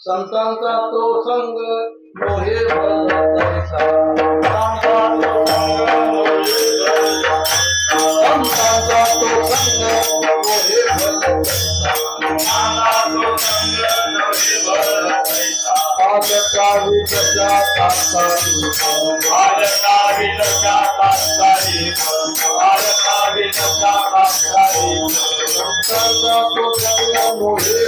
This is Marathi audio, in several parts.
संतांचा तो संग मोहे भरतैसा संतांचा तो संग मोहे भरतैसा आज काही प्रजा तात्काली संतांचा तो संग मोहे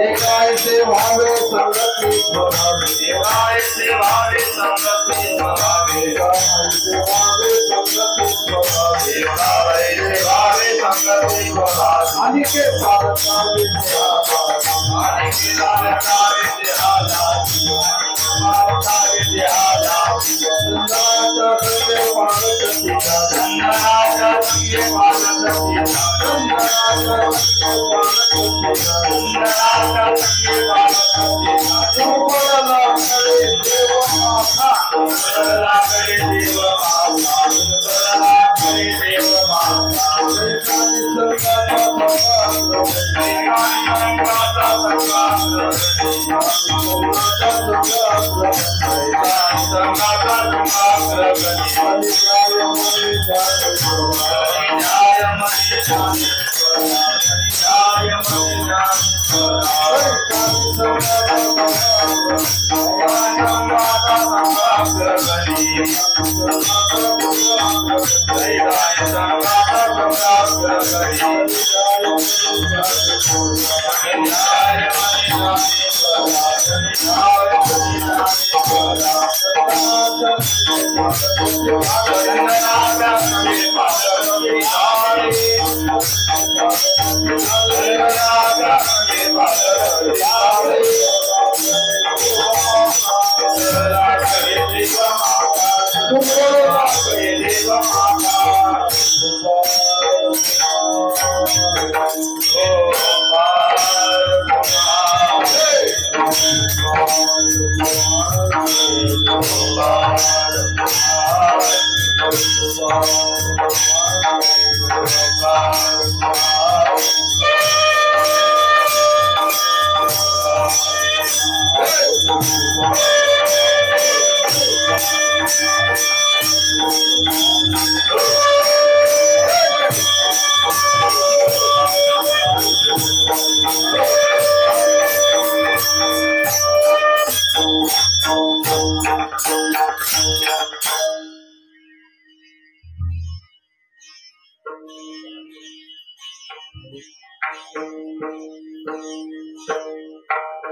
एकायसे भावे संगति स्वभावे एकायसे भावे संगति स्वभावे एकायसे भावे संगति स्वभावे एकायसे भावे संगति स्वभावे अनिके भारतावे अनिके भारतावे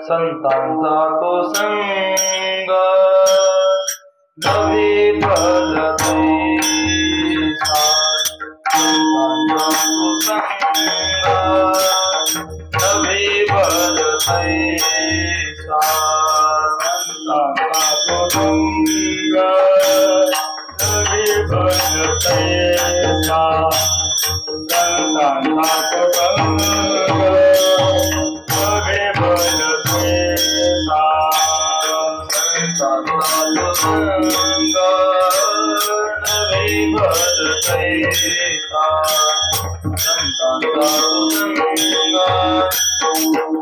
संतांचा तो संग नवी फलदैसा संतांचा तो संग नवी फलदैसा संतांचा तो संग नवी फलदैसा संतांचा तो संग नवी संग नवे भल कैसा संतान का संग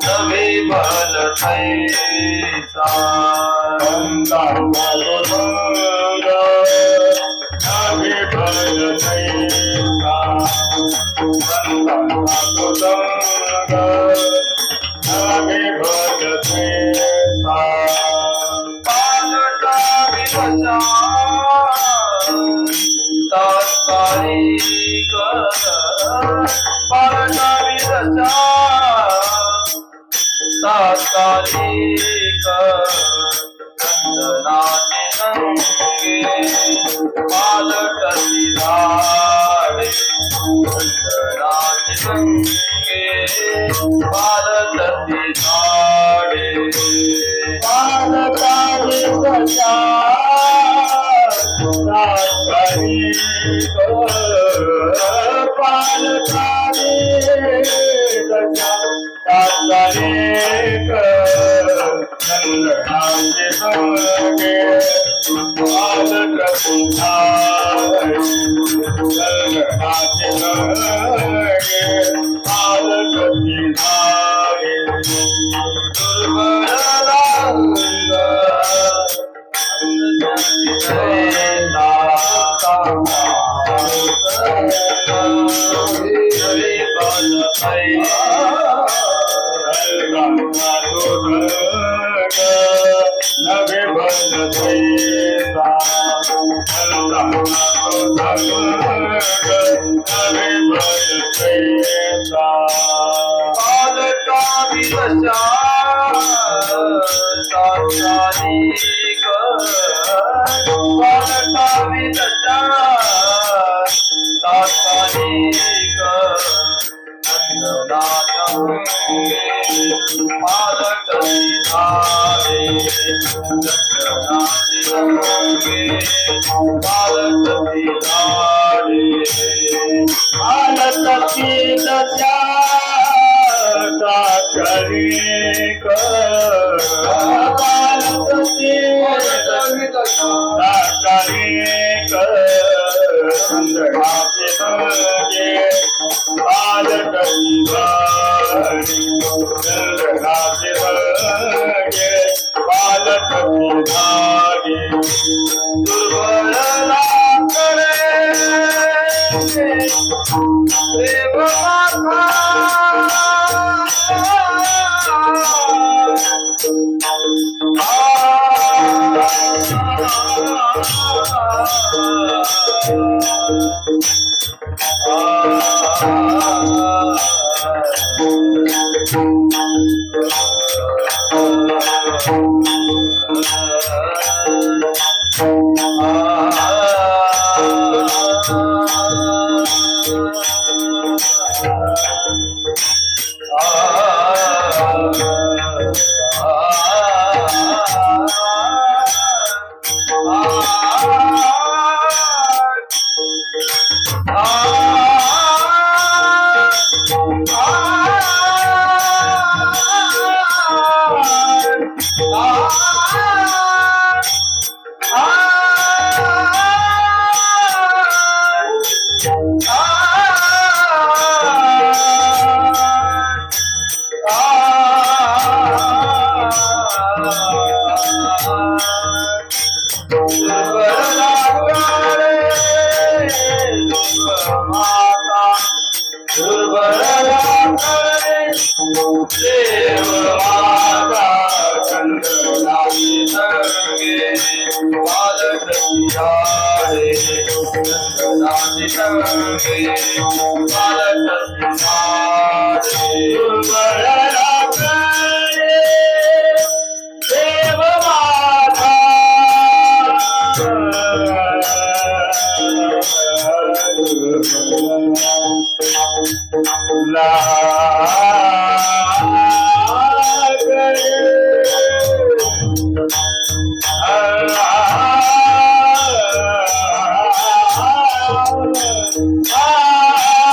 नवे भल कैसा संतान का संग नवे भल कैसा संतान का संग नवे भल कैसा पालटा विवशा तात्कालिक पालटा विवशा तात्कालिक चंदनाते संगे पालटति धारे चंदनाते संगे पालटति धारे पालटा विवशा तात्कालिक पालटा विवशा तात्कालिक चंदनाते संगे पालटति धारे चंदनाते संगे पालटति धारे नवे भल कैसा नवे भल कैसा पालटा विवशा तात्कालिक पालटा विवशा तात्कालिक चंदनाते पालटति धारे चंदनाते संगे पालटति धारे पालटति दशा तात्कालिक पालटति तात्कालिक चंदनाते संगे पालटति धारे चंदनाते संगे पालटति धारे दुर्बल करे देव माता Ah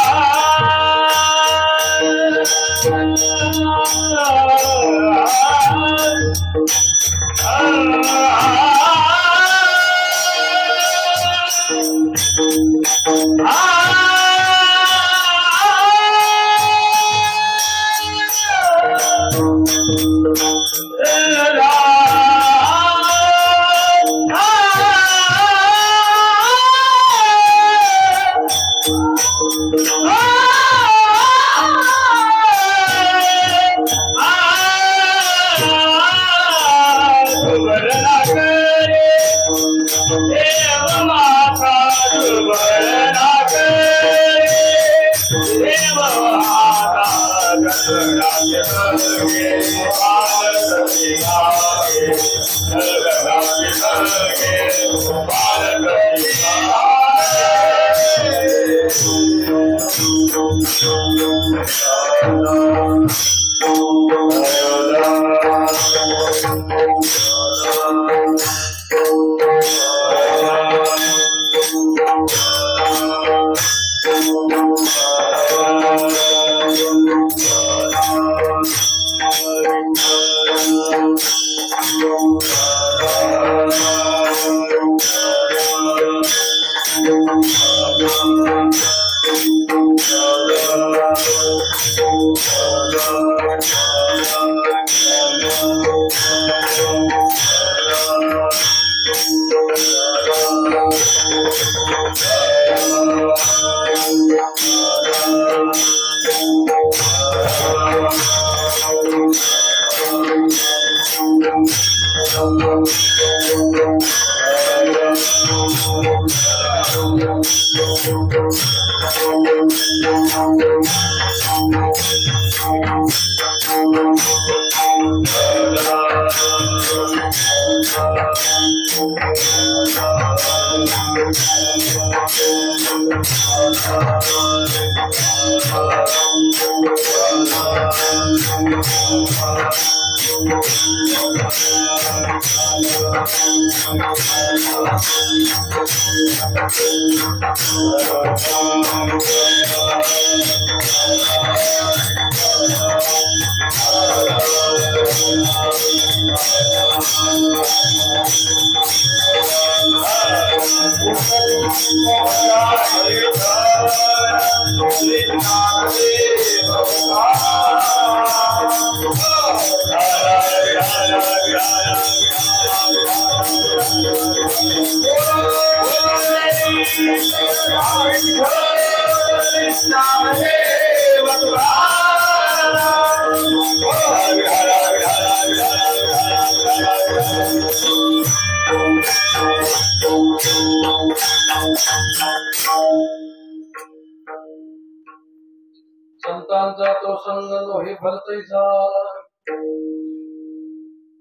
संतांचा तो संग लोहे भरतैसा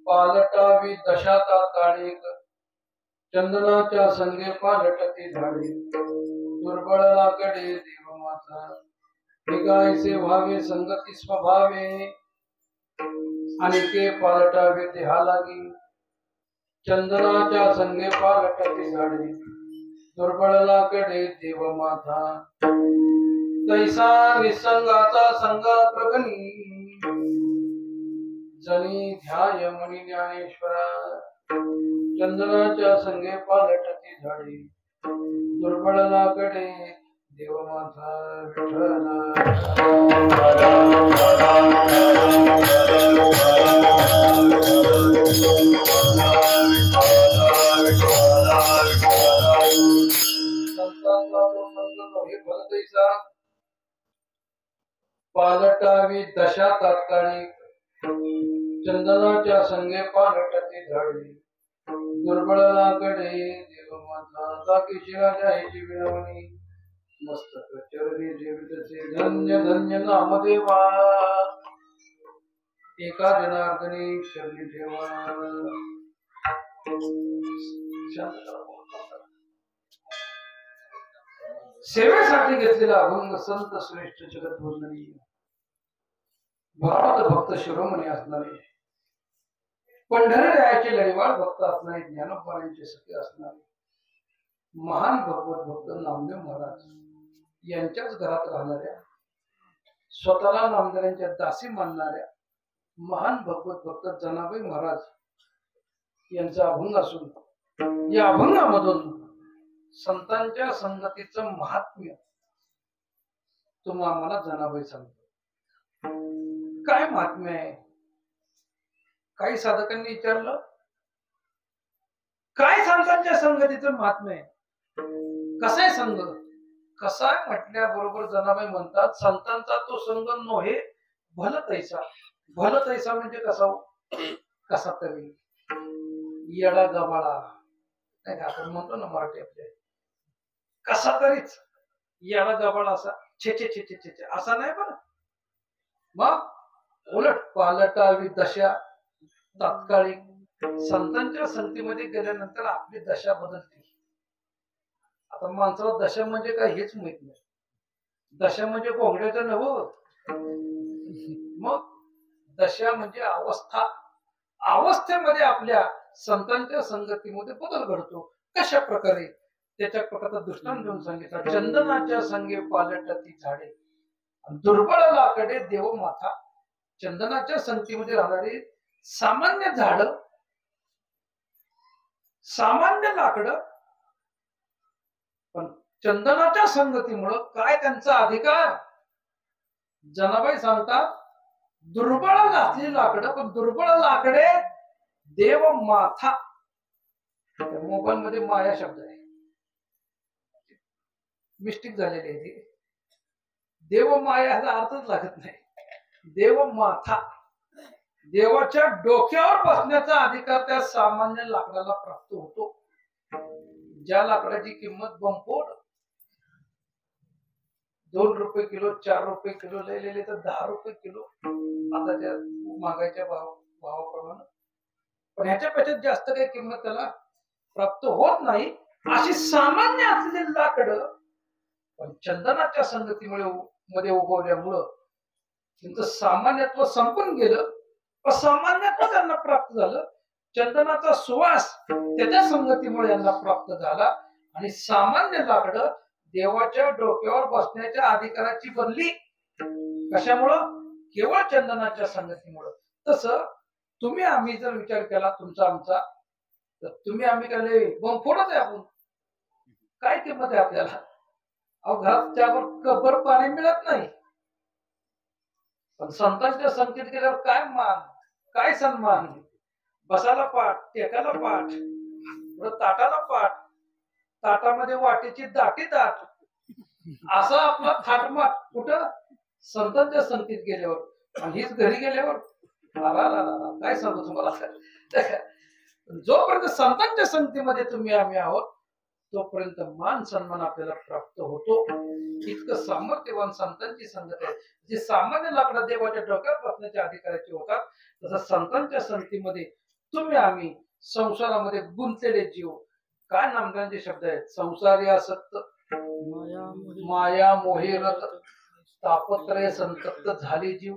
पालटावी दशा तात्कालिक चंदनाच्या संगे पालटती झाडे दुर्बळाकडे देव माता निगायचे व्हावे संगती स्वभावे आणि ते पालटावे देहा लागी चंदनाच्या संगे पालटती झाडे दुर्बळाकडे देव माता तैसा निसंगाचा संगा प्रगणी जनी ध्याय मुनी ज्ञानेश्वरा चंदनाच्या संगे पालटती झाडे दुर्बळाकडे देवमाता पालटावी दशा तात्कालिक चंदनाच्या संगे पालटती झाडे दुर्बळाकडे देवमाता ताकी शिराच्या ह्याची विनवणी मस्तक चरणी जीवितचे धन्य धन्य नामदेवा एका जनार्दनी शरणी ठेवा. सेवेसाठी घेतलेला अभंग संत श्रेष्ठ जगत वंदनीय भागवत भक्त शिरोमणी असणारे पंढरीरायाचे लढीवाळ भक्त असणारे ज्ञानोबांचे सखे असणारे महान भगवत भक्त नामदेव महाराज यांच्याच घरात राहणाऱ्या स्वतःला नामदेवांच्या दासी मानणाऱ्या महान भगवत भक्त जनाबाई महाराज यांचा अभंग असून या अभंगामधून संतांच्या संगतीचं महात्म्य तुम्हाला मला जनाबाई सांगतो. काय महात्म्य आहे काही साधकांनी विचारलं काय संतांच्या संगतीचं महात्म्य आहे, कसा आहे संघ, कसा आहे म्हटल्याबरोबर जनाबाई म्हणतात संतांचा तो संघ नव्हे भल तैसा. भल तैसा म्हणजे कसा हो? कसा तरी येडा गबाळा नाही का आपण म्हणतो ना मराठी आपल्या, कसा तरीच येडा गबाळा असा छे छे छे छे छे छे असा नाही बरं. मग उलट पालटावी दशा तात्कालिक. संतांच्या संगतीमध्ये गेल्यानंतर आपली दशा बदलते. आता माणसाला दशा म्हणजे काय हेच माहित नाही. दशा म्हणजे कोंबड्याचं नव्ह, मग दशा म्हणजे अवस्था. अवस्थेमध्ये आपल्या संतांच्या संगतीमध्ये बदल घडतो. कशा प्रकारे त्याच्या प्रकारचा दृष्टांत देऊन सांगितला. चंदनाच्या संगे पालटती झाडे दुर्बळ लाकडे देव माथा. चंदनाच्या संगतीमध्ये राहणारी सामान्य झाड, सामान्य लाकड, पण चंदनाच्या संगतीमुळं काय त्यांचा अधिकार. जनाबाई सांगतात दुर्बळ घातली लाकडं, पण दुर्बळ लाकडे देव माथा. मोबाईल मध्ये माया शब्द आहे, मिस्टेक झालेली आहे ती. देव माया ह्याचा अर्थच लागत नाही. देव माथा, देवाच्या डोक्यावर बसण्याचा अधिकार त्या सामान्य लाकडाला प्राप्त होतो. ज्या लाकडाची किंमत बंपोड 2 रुपये किलो, 4 रुपये किलो लिहिलेले तर 10 रुपये किलो आताच्या महागाईच्या भावाप्रमाणे, पण ह्याच्यापेक्षा जास्त काही किंमत त्याला प्राप्त होत नाही. अशी सामान्य असलेली लाकड पण चंदनाच्या संगतीमुळे मध्ये उगवल्यामुळं त्यांचं सामान्यत्व संपून गेलं, असामान्यत्व त्यांना प्राप्त झालं. चंदनाचा सुवास त्याच्या संगतीमुळे यांना प्राप्त झाला आणि सामान्य लाकड देवाच्या डोक्यावर बसण्याच्या अधिकाराची बनली. कशामुळं? केवळ चंदनाच्या संगतीमुळं. तसं तुम्ही आम्ही जर विचार केला तुमचा आमचा, तर तुम्ही आम्ही काय बंफोडच आहे. आपण काय किंमत आहे आपल्याला? अहो घरात त्यावर कबर पाणी मिळत नाही, पण संतांच्या संगतीत गेल्यावर काय मान, काय सन्मान. बसायला पाठ, टेकायला पाठ, ताटाला पाठ, ताटामध्ये वाटेची दाटी दाट, असा आपला थाटमाट कुठं? संतांच्या संगतीत गेल्यावर. आणि हीच घरी गेल्यावर काय सांगू तुम्हाला. जोपर्यंत संतांच्या संगतीमध्ये तुम्ही आम्ही आहोत तोपर्यंत मान सन्मान आपल्याला प्राप्त होतो. इतकं सामर्थ्यवान संतांची संगत आहे. जे सामान्य लाकडं देवाच्या डोक्यात बसण्याच्या अधिकाराचे होतात, तसं संतांच्या संगतीमध्ये तुम्ही आम्ही संसारामध्ये गुंतलेले जीव. काय नामदांचे शब्द आहेत? संसारी आसक्त, माया मोहे रत, तापत्रय संतप्त झाले जीव.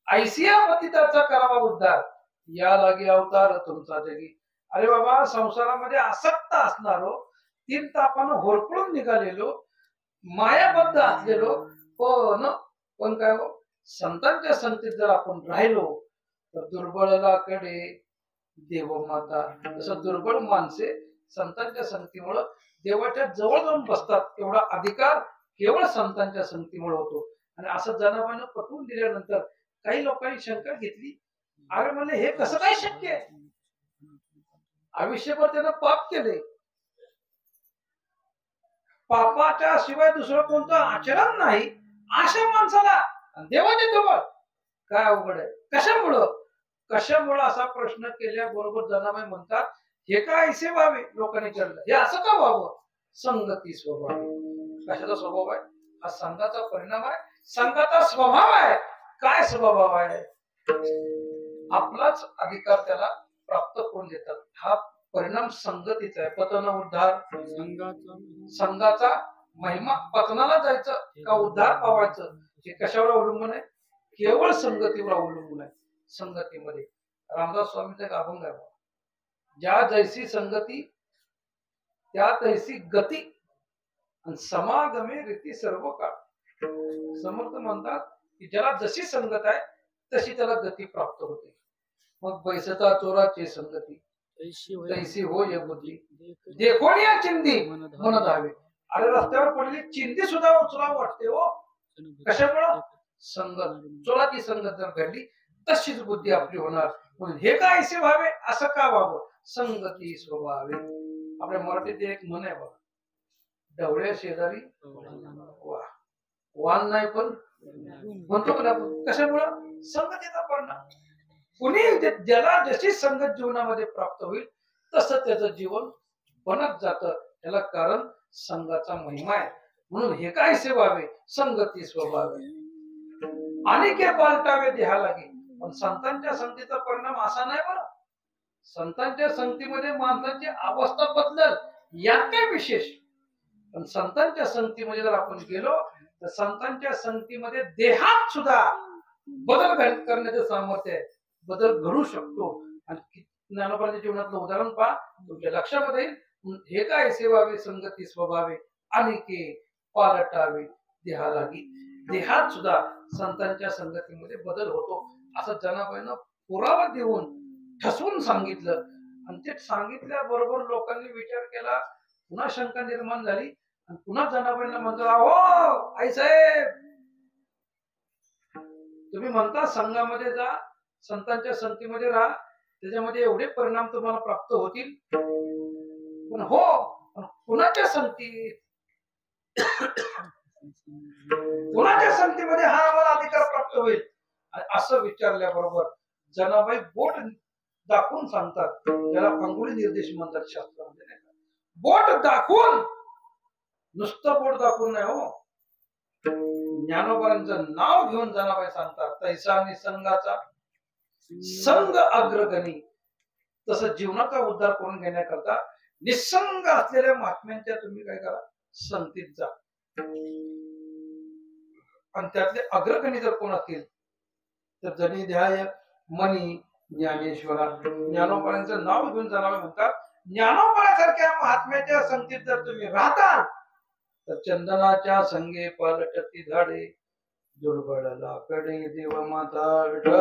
ऐसिया पतिताचा करावा उद्धार, या लागी अवतार तुमचा जगी. अरे बाबा, संसारामध्ये आसक्त असणारो, 3 तापानं होरपळून निघालेलो, मायाबद्ध असलेलो, पण काय हो, संतांच्या संगतीत जर आपण राहिलो तर दुर्बळ लाकडे देवमाता. तसं दुर्बळ माणसे संतांच्या संगतीमुळे देवाच्या जवळ जाऊन बसतात. एवढा अधिकार केवळ संतांच्या संगतीमुळे होतो. आणि असं जनाबाईनं पटवून दिल्यानंतर काही लोकांनी शंका घेतली, अरे म्हणले हे कसं काय शक्य आहे? आयुष्यभर त्यानं पाप केले, पापाच्या शिवाय दुसरं कोणतं आचरण नाही, अशा माणसाला देवाच्या जवळ काय अवघड आहे? कशामुळं असा प्रश्न केल्याबरोबर जनाबाई म्हणतात हे काय ऐसे व्हावे. लोकांनी विचारलं हे असं का व्हावं? संगती स्वभाव. कशाचा स्वभाव आहे? हा संघाचा परिणाम आहे, संघाचा स्वभाव आहे. काय स्वभाव आहे? आपलाच अधिकार त्याला प्राप्त करून देतात. हा परिणाम संगतीचा आहे. पतन उद्धार, संघाचा महिमा. पतनाला जायचं का उद्धार पावायचं हे कशावर अवलंबून आहे? केवळ संगतीवर अवलंबून आहे. संगतीमध्ये रामदास स्वामींचा एक अभंग आहे, ज्या जैसी संगती त्या तैसी गती आणि समागमे रीती सर्व काळ. समर्थ म्हणतात की ज्याला जशी संगत आहे तशी त्याला गती प्राप्त होते. मग बैसता चोराची संगती तैसी हो ये बुद्धी, देखोन या चिंदी मन धावे. अरे रस्त्यावर पडलेली चिंदी सुद्धा उचला वाटते हो. कशामुळं? संगत. चोराची संगत जर घडली तशीच बुद्धी आपली होणार. म्हणून हे काय ऐसे व्हावे असं का व्हावं संगती स्वभावे. आपल्या मराठीत एक म्हण आहे बघा, डवळ्या शेजारी वान नाही पण म्हणतो का आपण, कशामुळं संगतीचा परिणाम. कुणी ज्याला जशी संगत जीवनामध्ये प्राप्त होईल तसं त्याचं जीवन बनत जात. त्याला कारण संघाचा महिमा आहे. म्हणून हे काय से व्हावे संगती स्वभावे आणि के पालटावे देहा लागे. पण संतांच्या संगतीचा परिणाम असा नाही बरं, संतांच्या संगतीमध्ये माणसाची अवस्था बदलल यात काय विशेष. पण संतांच्या संगतीमध्ये जर आपण गेलो तर संतांच्या संगतीमध्ये देहात सुद्धा बदल करण्याचं सामर्थ्य आहे, बदल घडू शकतो. आणि ज्ञानोबाच्या जीवनातलं उदाहरण पहा, तुमच्या लक्षामध्ये हे काय सेवावे संगती स्वभावे आणि के पालटावे देहा लागी. देहात सुद्धा संतांच्या संगतीमध्ये बदल होतो असं जनाबाईनं पुरावा देऊन ठसवून सांगितलं. आणि ते सांगितल्याबरोबर लोकांनी विचार केला, पुन्हा शंका निर्माण झाली आणि पुन्हा जनाबाईंना म्हणतो, अहो आई साहेब तुम्ही म्हणता संघामध्ये जा, संतांच्या संगतीमध्ये राहा, त्याच्यामध्ये एवढे परिणाम तुम्हाला प्राप्त होतील. पण हो, पण कुणाच्या संगतीत, कुणाच्या संगतीमध्ये हा आम्हाला अधिकार प्राप्त होईल असं विचारल्याबरोबर जनाबाई बोट दाखवून सांगतात. त्याला अंगुळी निर्देश म्हणतात शास्त्रामध्ये. बोट दाखवून, नुसतं बोट दाखवून नाही हो, ज्ञानोबांचं नाव घेऊन जनाबाई सांगतात, तैसा निसंगाचा संघ अग्रगणी. तसं जीवनाचा उद्धार करून घेण्याकरता निसंग असलेल्या महात्म्यांच्या तुम्ही काय करा, संगतीत जा. आणि त्यातले अग्रगणी जर कोण असतील तर जनी ध्याय मनी ज्ञानेश्वरा. ज्ञानोबांचं नाव घेऊन जनाबाई म्हणतात, ज्ञानोबासारख्या महात्म्याच्या संगतीत जर तुम्ही राहता तर चंदनाच्या संगे पालटती झाडे, दुर्बळला कडे देव माता विठला.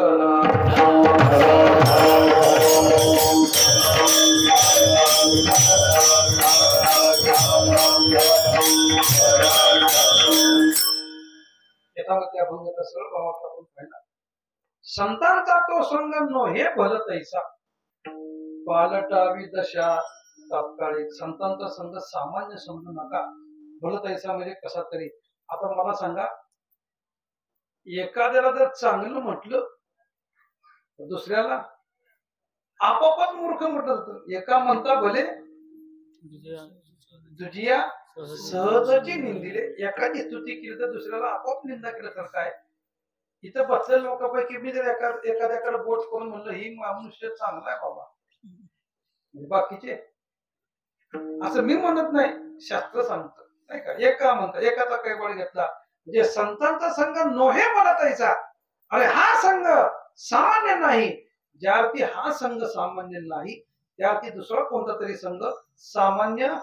त्या भंगाचा सरळ भावाचा आपण पाहिला, संतांचा तो संग नो हे भल तैसा पालटावी दशा तात्कालिक. संतांचा संघ सामान्य समजू नका, भल तैसा म्हणजे कसा तरी. आता मला सांगा, एखाद्याला जर चांगलं म्हटलं तर दुसऱ्याला आपोआपच मूर्ख म्हटलं जातं. एका म्हणता भले दुजिया सहजची निंदिले. एखादी स्तुती केली तर दुसऱ्याला आपोआप निंदा केल्यासारखं आहे. इथं बसलेल्या लोकांपैकी मी जर एखाद्याकडे बोट करून म्हणलं ही मनुष्य चांगला आहे बाबा, बाकीचे असं मी म्हणत नाही, शास्त्र सांगतं नाही का. एका म्हणता एकाचा कैबळ घेतला म्हणजे संतांचा संघ नोहे बोलतायचा. अरे हा संघ सामान्य नाही. ज्यावरती हा संघ सामान्य नाही त्यावरती दुसरा कोणता तरी संघ सामान्य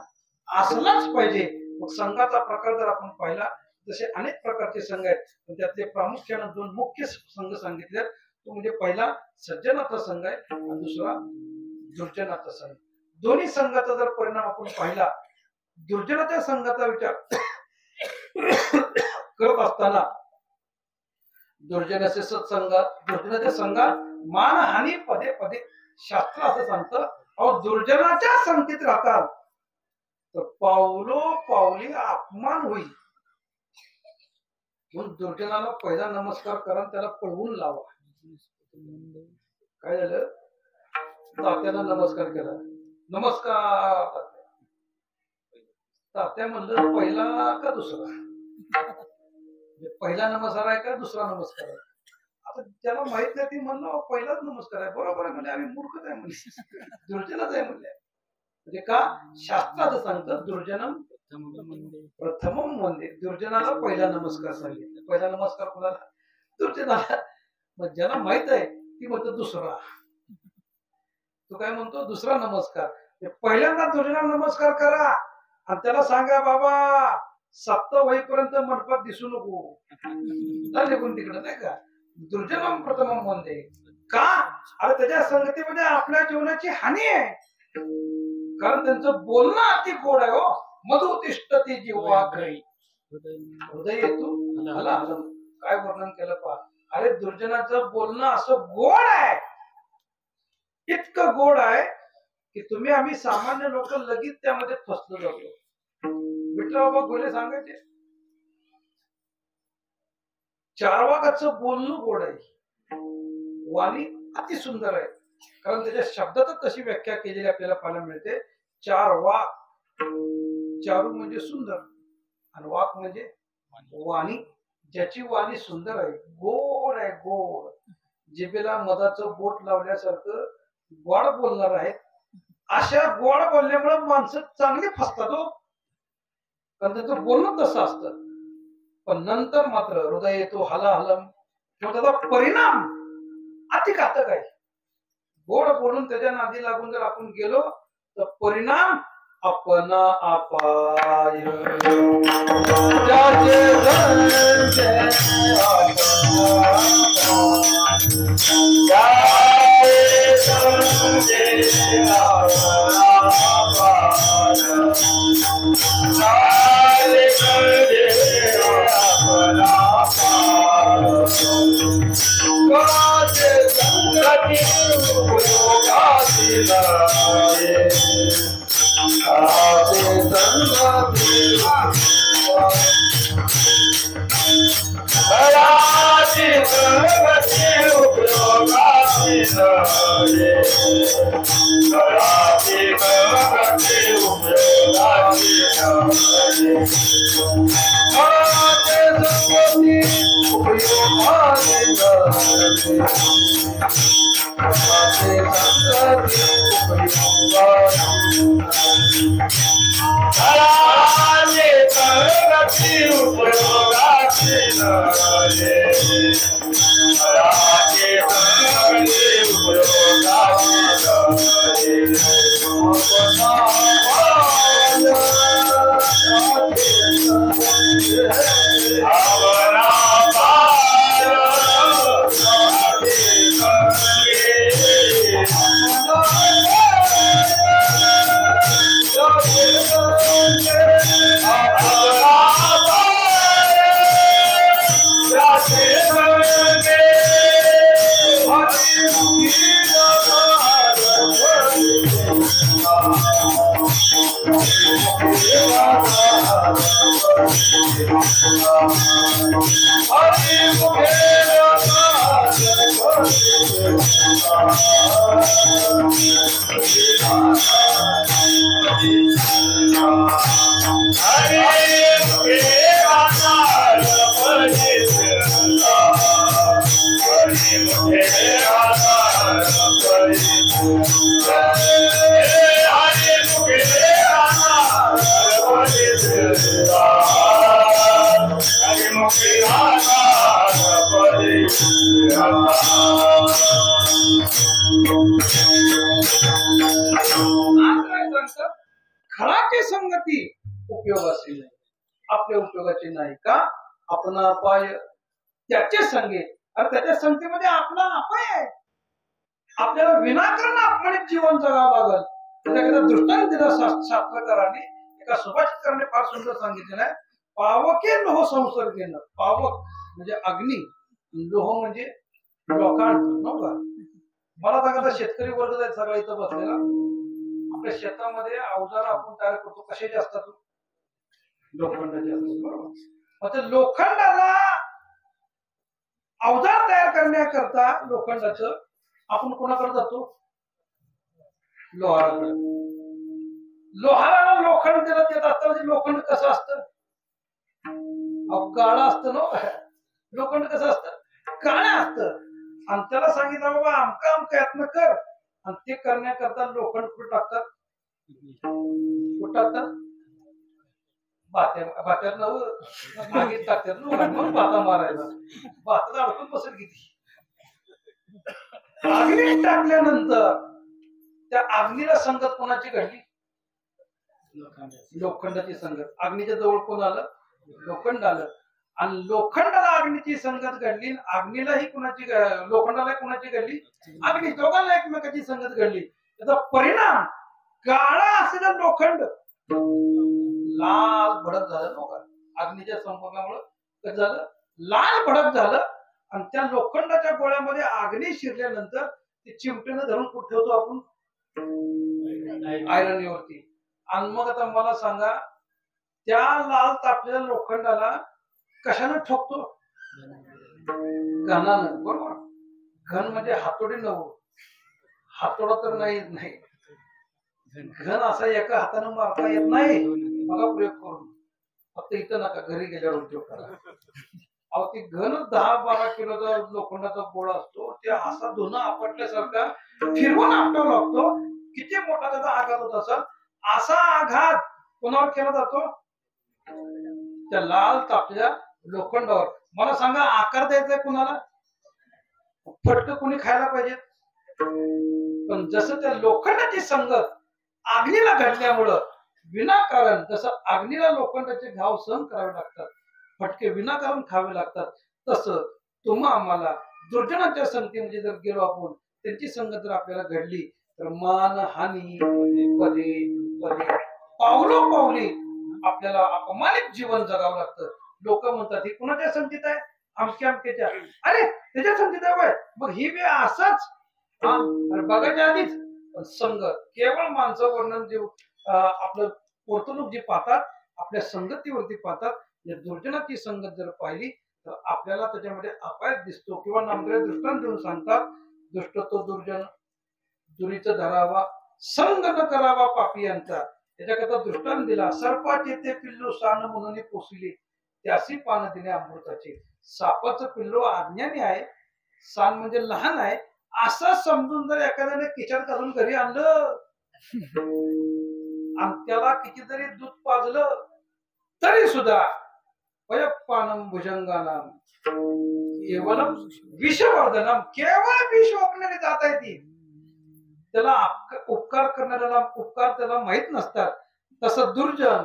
असलाच पाहिजे. मग संघाचा प्रकार जर आपण पाहिला तसे अनेक प्रकारचे संघ आहेत, पण त्यातले प्रामुख्याने दोन मुख्य संघ सांगितले. तो म्हणजे पहिला सज्जनाचा संघ आहे आणि दुसरा दुर्जनाचा संघ. दोन्ही संघाचा जर परिणाम आपण पाहिला, दुर्जनाच्या संघाचा विचार करत असताना दुर्जनाचे सत्संगात, दुर्जनाच्या संघात मानहानी पदे पदे शास्त्र असं सांगतं. अहो दुर्जनाच्या संगतीत राहतात तर पावलो पावली अपमान होईल. म्हणून दुर्जनाला पहिला नमस्कार करा, त्याला पळवून लावा. काय झालं, तात्याला नमस्कार केला, नमस्कार तात्या म्हणलं पहिला का दुसरा, पहिला नमस्कार आहे का दुसरा नमस्कार आहे. आता ज्याला माहित नाही ती म्हणलं पहिलाच नमस्कार आहे, बरोबर आहे म्हणजे आम्ही मूर्खच आहे म्हणजे, दुर्जनच आहे म्हणले. म्हणजे का, शास्त्राचं सांगतं दुर्जनम प्रथमम वंदे. दुर्जनाला पहिला नमस्कार सांगितलं. पहिला नमस्कार कोणाला, दुर्जनाला. मग ज्याला माहित आहे ती म्हणतो दुसरा, तो काय म्हणतो दुसरा नमस्कार. पहिल्यांदा दुर्जनाला नमस्कार करा आणि त्याला सांगा बाबा सप्ताह होईपर्यंत मंडपात दिसू नको, निघून तिकडं नाही का. दुर्जनम प्रथमम वंदे. का, अरे त्याच्या संगतीमध्ये आपल्या जीवनाची हानी आहे. कारण त्यांचं बोलणं अति गोड आहे हो. मधु तिष्ठती जीवाग्रही हृदय येतो मला काय वर्णन केलं पहा. अरे दुर्जनाचं बोलणं असं गोड आहे इतकं गोड आहे की तुम्ही आम्ही सामान्य लोक लगेच त्यामध्ये फसलो जातो. विठ्ठलबाबा घोले सांगायचे चारवाकाचं बोलणं गोड आहे, वाणी अति सुंदर आहे. कारण त्याच्या शब्दातच तशी व्याख्या केलेली आपल्याला पाहायला मिळते. चार वाक, चारू म्हणजे सुंदर आणि वाक म्हणजे वाणी. ज्याची वाणी सुंदर आहे, गोड आहे, गोड, जिभेला मधाचं बोट लावल्यासारखं गोड बोलणार आहेत, अशा गोड बोलल्यामुळे माणसं चांगली फसतात हो. कारण त्याचं बोलणं तसं असतं. पण नंतर मात्र हृदय येतो हलाहलम किंवा त्याचा परिणाम अति घातक आहे. गोड बोलून त्याच्या नादी लागून जर आपण गेलो तर परिणाम अपना अपाय. ज्याचे धनचे खराची संगती उपयोगाची नाही, आपल्या उपयोगाची नाही. का आपण अपाय त्याचे संगे, आणि त्याच्या संगतीमध्ये आपला अपाय आहे. आपल्याला विनाकारण अपमानित जीवन जगावं लागल. त्याच्याकडे दृष्टांत दिला शास्त्रकारांनी. एका सुभाषितकाराने फार सुंदर सांगितलेलं आहे. पावके लोह संसर्गेन. पावक म्हणजे अग्नी, लोह म्हणजे लोखंड. मला सांगा शेतकरी वर्ग आहे सगळा इथं बसलेला. आपल्या शेतामध्ये अवजार आपण तयार करतो, कशाचे असतात? लोखंडाचे असतात, बरोबर. मग ते लोखंडाला अवजार तयार करण्याकरता लोखंडाचं आपण कोणाकडे जातो? लोहाराकडे. लोहाराला लोखंड दिलं देत असतं. म्हणजे लोखंड कसं असतं? काळं असतं ना. लोखंड कसं असतं? काळं असतं. आणि त्याला सांगितलं बाबा आमका आमका यातनं कर, आणि ते करण्याकरता लोखंड कुठं टाकतात? कुठं टाकतात? भात्यात मागे टाकतात ना. मग भाता मारायला भातात अडकून बसेल किती. अग्नी टाकल्यानंतर त्या अग्नीला संगत कोणाची घडली? लोखंडाची संगत. अग्नीच्या जवळ कोण आलं? लोखंड आलं. आणि लोखंडाला अग्नीची संगत घडली, अग्नीलाही कुणाची, लोखंडाला कुणाची घडली? अग्नी. दोघांना एकमेकाची संगत घडली. त्याचा परिणाम काळा असलेलं लोखंड लाल भडक झालं. लोखंड अग्नीच्या संपर्कामुळे कसं झालं? लाल भडक झालं. आणि त्या लोखंडाच्या गोळ्यामध्ये अग्नी शिरल्यानंतर ते चिमटेनं धरून कुठे ठेवतो आपण? आयरणीवरती. आणि मग आता मला सांगा, त्या लाल तापलेल्या लोखंडाला कशानं ठोकतो? घनानं. बरोबर. घन म्हणजे हातोडी नव्हतं, हातोडा तर नाही. घन असा एका हातानं मारता येत नाही. मला प्रयोग करून फक्त इथं नका, घरी गेल्यावर उद्योग करा. अहो ती घन 10-12 किलोचा लोखंडाचा गोळा असतो, ते असा धुणं आपटल्यासारखा फिरवून आपटावा लागतो. किती मोठा त्याचा आघात होत असेल. असा आघात कोणावर केला जातो? त्या लाल तापलेल्या लोखंडावर. मला सांगा, आकार द्यायचा कुणाला? फटक कुणी खायला पाहिजे? पण जसं त्या लोखंडाची संगत अग्नीला घडल्यामुळं विनाकारण, जसं अग्नीला लोखंडाचे घाव सहन करावे लागतात, फटके विनाकारण खावे लागतात, तसं तुम्हा आम्हाला दुर्जनाच्या संगतीमध्ये जर गेलो आपण, त्यांची संगत जर आपल्याला घडली तर मानहानी पदे पदे पावलोपावली आपल्याला अपमानित जीवन जगावं लागतं. लोक म्हणतात ही कुणाच्या संगतीत आहे? अमक्याच्या. अरे त्याच्या संगतीत आहे वय, मग ही बी असंच. बघायच्या आधीच संगत केवळ माणसं वर्णन जे आपलं वर्तणूक जी पाहतात, आपल्या संगतीवरती पाहतात. या दुर्जनाची संगत जर पाहिली तर आपल्याला त्याच्यामध्ये अपाय दिसतो. किंवा नामदेव दृष्टांत देऊन सांगतात, दुष्ट तो दुर्जन दुरीचा धरावा, संग न करावा पापियांचा. त्याच्याकरता दृष्टांत दिला. सर्पाचे ते पिल्लू सान म्हणून पोसले, त्यासी पान दिले अमृताचे. सापाचं पिल्लू अज्ञानी आहे, सान म्हणजे लहान आहे, असं समजून जर एखाद्याने खिशात घालून घरी आणलं आणि त्याला किती जरी दूध पाजलं तरी सुद्धा वयपानम भुजंगानाम केवलम विषवर्धनम, केवळ विष ओकण्याने जाता येते. त्याला उपकार करणाऱ्याला उपकार त्याला माहित नसतात. तसं दुर्जन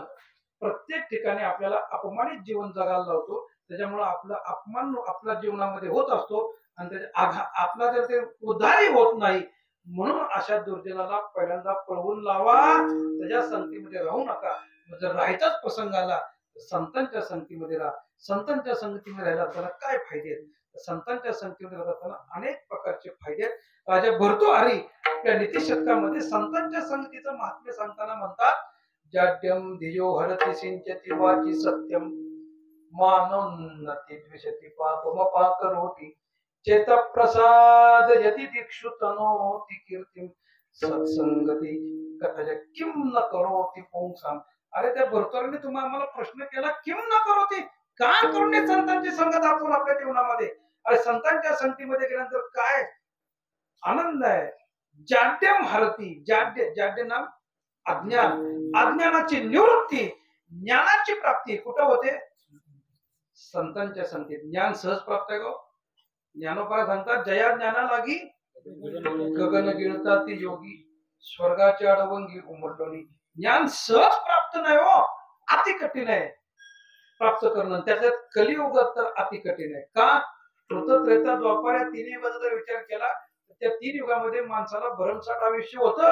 प्रत्येक ठिकाणी आपल्याला अपमानित जीवन जगायला लावतो. त्याच्यामुळे आपला अपमान आपल्या जीवनामध्ये होत असतो आणि आपला जर ते उद्धारी होत नाही. म्हणून अशा दुर्जनाला पहिल्यांदा पळवून लावा, त्याच्या संगतीमध्ये राहू नका. जर राहायचाच प्रसंग आला तर संतांच्या संगतीमध्ये राहा. संतांच्या संगतीमध्ये राहिला त्याला काय फायदे आहेत? संतांच्या संगतीमध्ये राहताना अनेक प्रकारचे फायदे आहेत. राजा भर्तृहरी आपल्या नीती शतकामध्ये संतांच्या संगतीचं महात्म्य सांगताना म्हणतात, जाड्यम धियो हरति सिंचति वाची सत्यम मानोन्नति द्विषति पापमपाकरोति चेत प्रसाद यति दीक्षु तनोति कीर्तिम सत्संगती कथय किम न करोति पुंसाम. अरे त्या भर्तृहरीने तुम्हाला आम्हाला प्रश्न केला, किम न करोति, का करू नये संतांची संगत आपण आपल्या जीवनामध्ये? अरे संतांच्या संगतीमध्ये गेल्यानंतर काय आनंद आहे. जाड्यम हरती, जाड्य नाम अज्ञान, अज्ञानाची निवृत्ती, ज्ञानाची प्राप्ती कुठं होते? संतांच्या संगतीत. ज्ञान सहज प्राप्त आहे. ज्ञानोबा सांगतात, जया ज्ञाना लागी गगन गिळता ती योगी, स्वर्गाच्या अडवंगी उमटलोनी. ज्ञान सहज प्राप्त नाही हो, अति कठीण आहे प्राप्त करणं. त्याच्यात कलियुगात तर अति कठीण आहे. का? कृत त्रेता द्वापार या तिन्ही युगाचा जर विचार केला तर त्या 3 युगामध्ये माणसाला भरमसाठ आयुष्य होतं.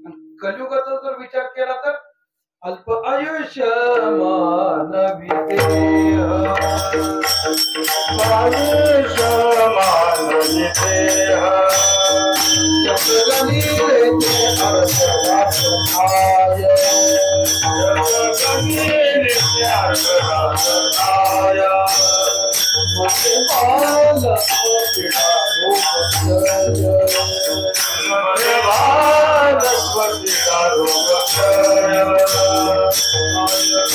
आणि कलियुगाचा जर विचार केला तर अल्प आयुष्य मानवी देह, आयुष्य मानवी देह, जगनीरेचे अर्थ वासनाय, जगनीरेचे अर्थ वासनाय, मोठे बाल पिढा रोगक्षय, मोठे बाल पिढा रोगक्षय,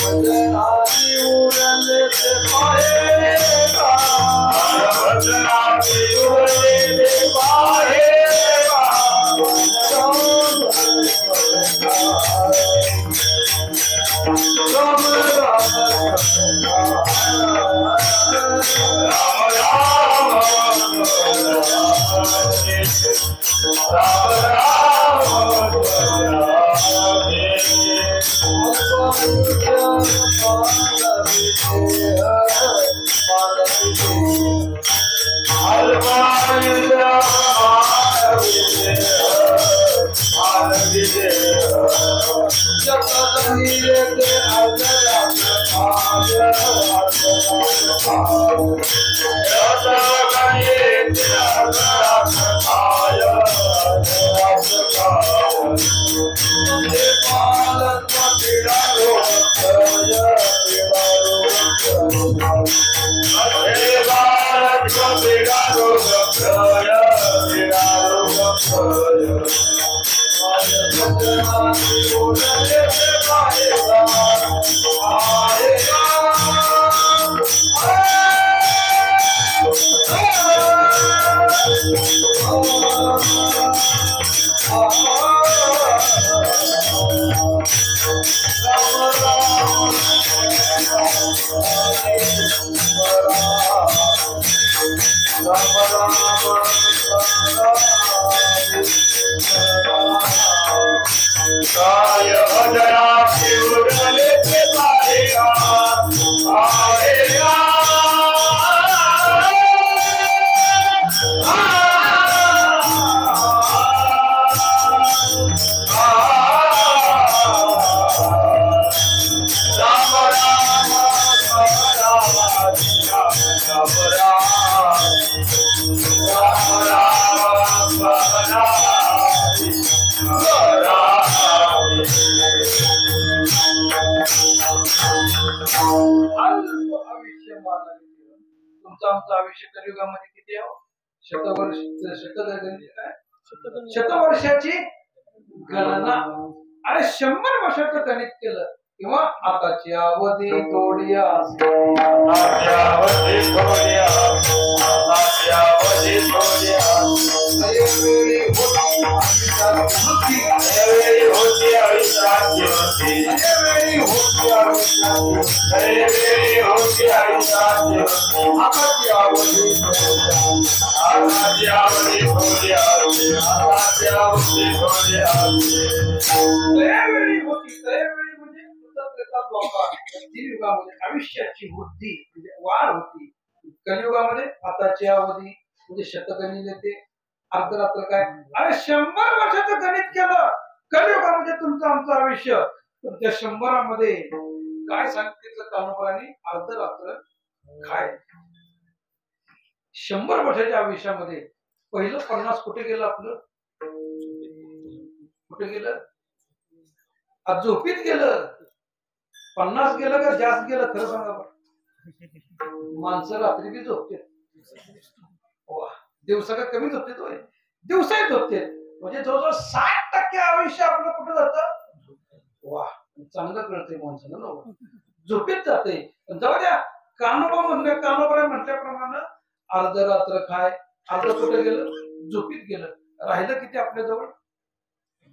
भजनाची उरले ते पाहेगा, भजनाची उरले ते पाहेगा, Jaya काय भजना शिवले ते सारे आरे राम राम अल्प आयुष्य मानवी जीवन. तुमचं आमचं आयुष्य कलियुगामध्ये किती आहे? शतवर्षाची गणना. अरे 100 वर्षाचं गणित केलं किंवा आताची अवधी थोडी आयुष्याची वृद्धी म्हणजे वाढ होती. कलियुगामध्ये आताची अवधी म्हणजे शतगणित येते. अर्धरात्र काय? अरे 100 वर्षाचं गणित केलं कलियुगामध्ये तुमचं आमचं आयुष्य. तर त्या 100 मध्ये काय सांगितलं कानोपराने? अर्धरात्र काय? 100 वर्षाच्या आयुष्यामध्ये पहिलं 50 कुठे गेलं आपलं? कुठे गेलं? आज झोपीत गेलं. 50 गेलं का जास्त गेलं? खरं सांगा बरं. माणसं रात्री बी झोपते. दिवसा का कमी झोपते? तो दिवसाही झोपते. म्हणजे जवळजवळ 60% आयुष्य आपलं कुठं जातं? वा, चांगलं कळतंय माणसाला ना. झोपेत जाते. जाऊ द्या. कानोबा म्हटल्याप्रमाणे अर्धरात्र काय? अर्ध कुठे गेलं? झोपीत गेलं. राहिलं किती आपल्या जवळ?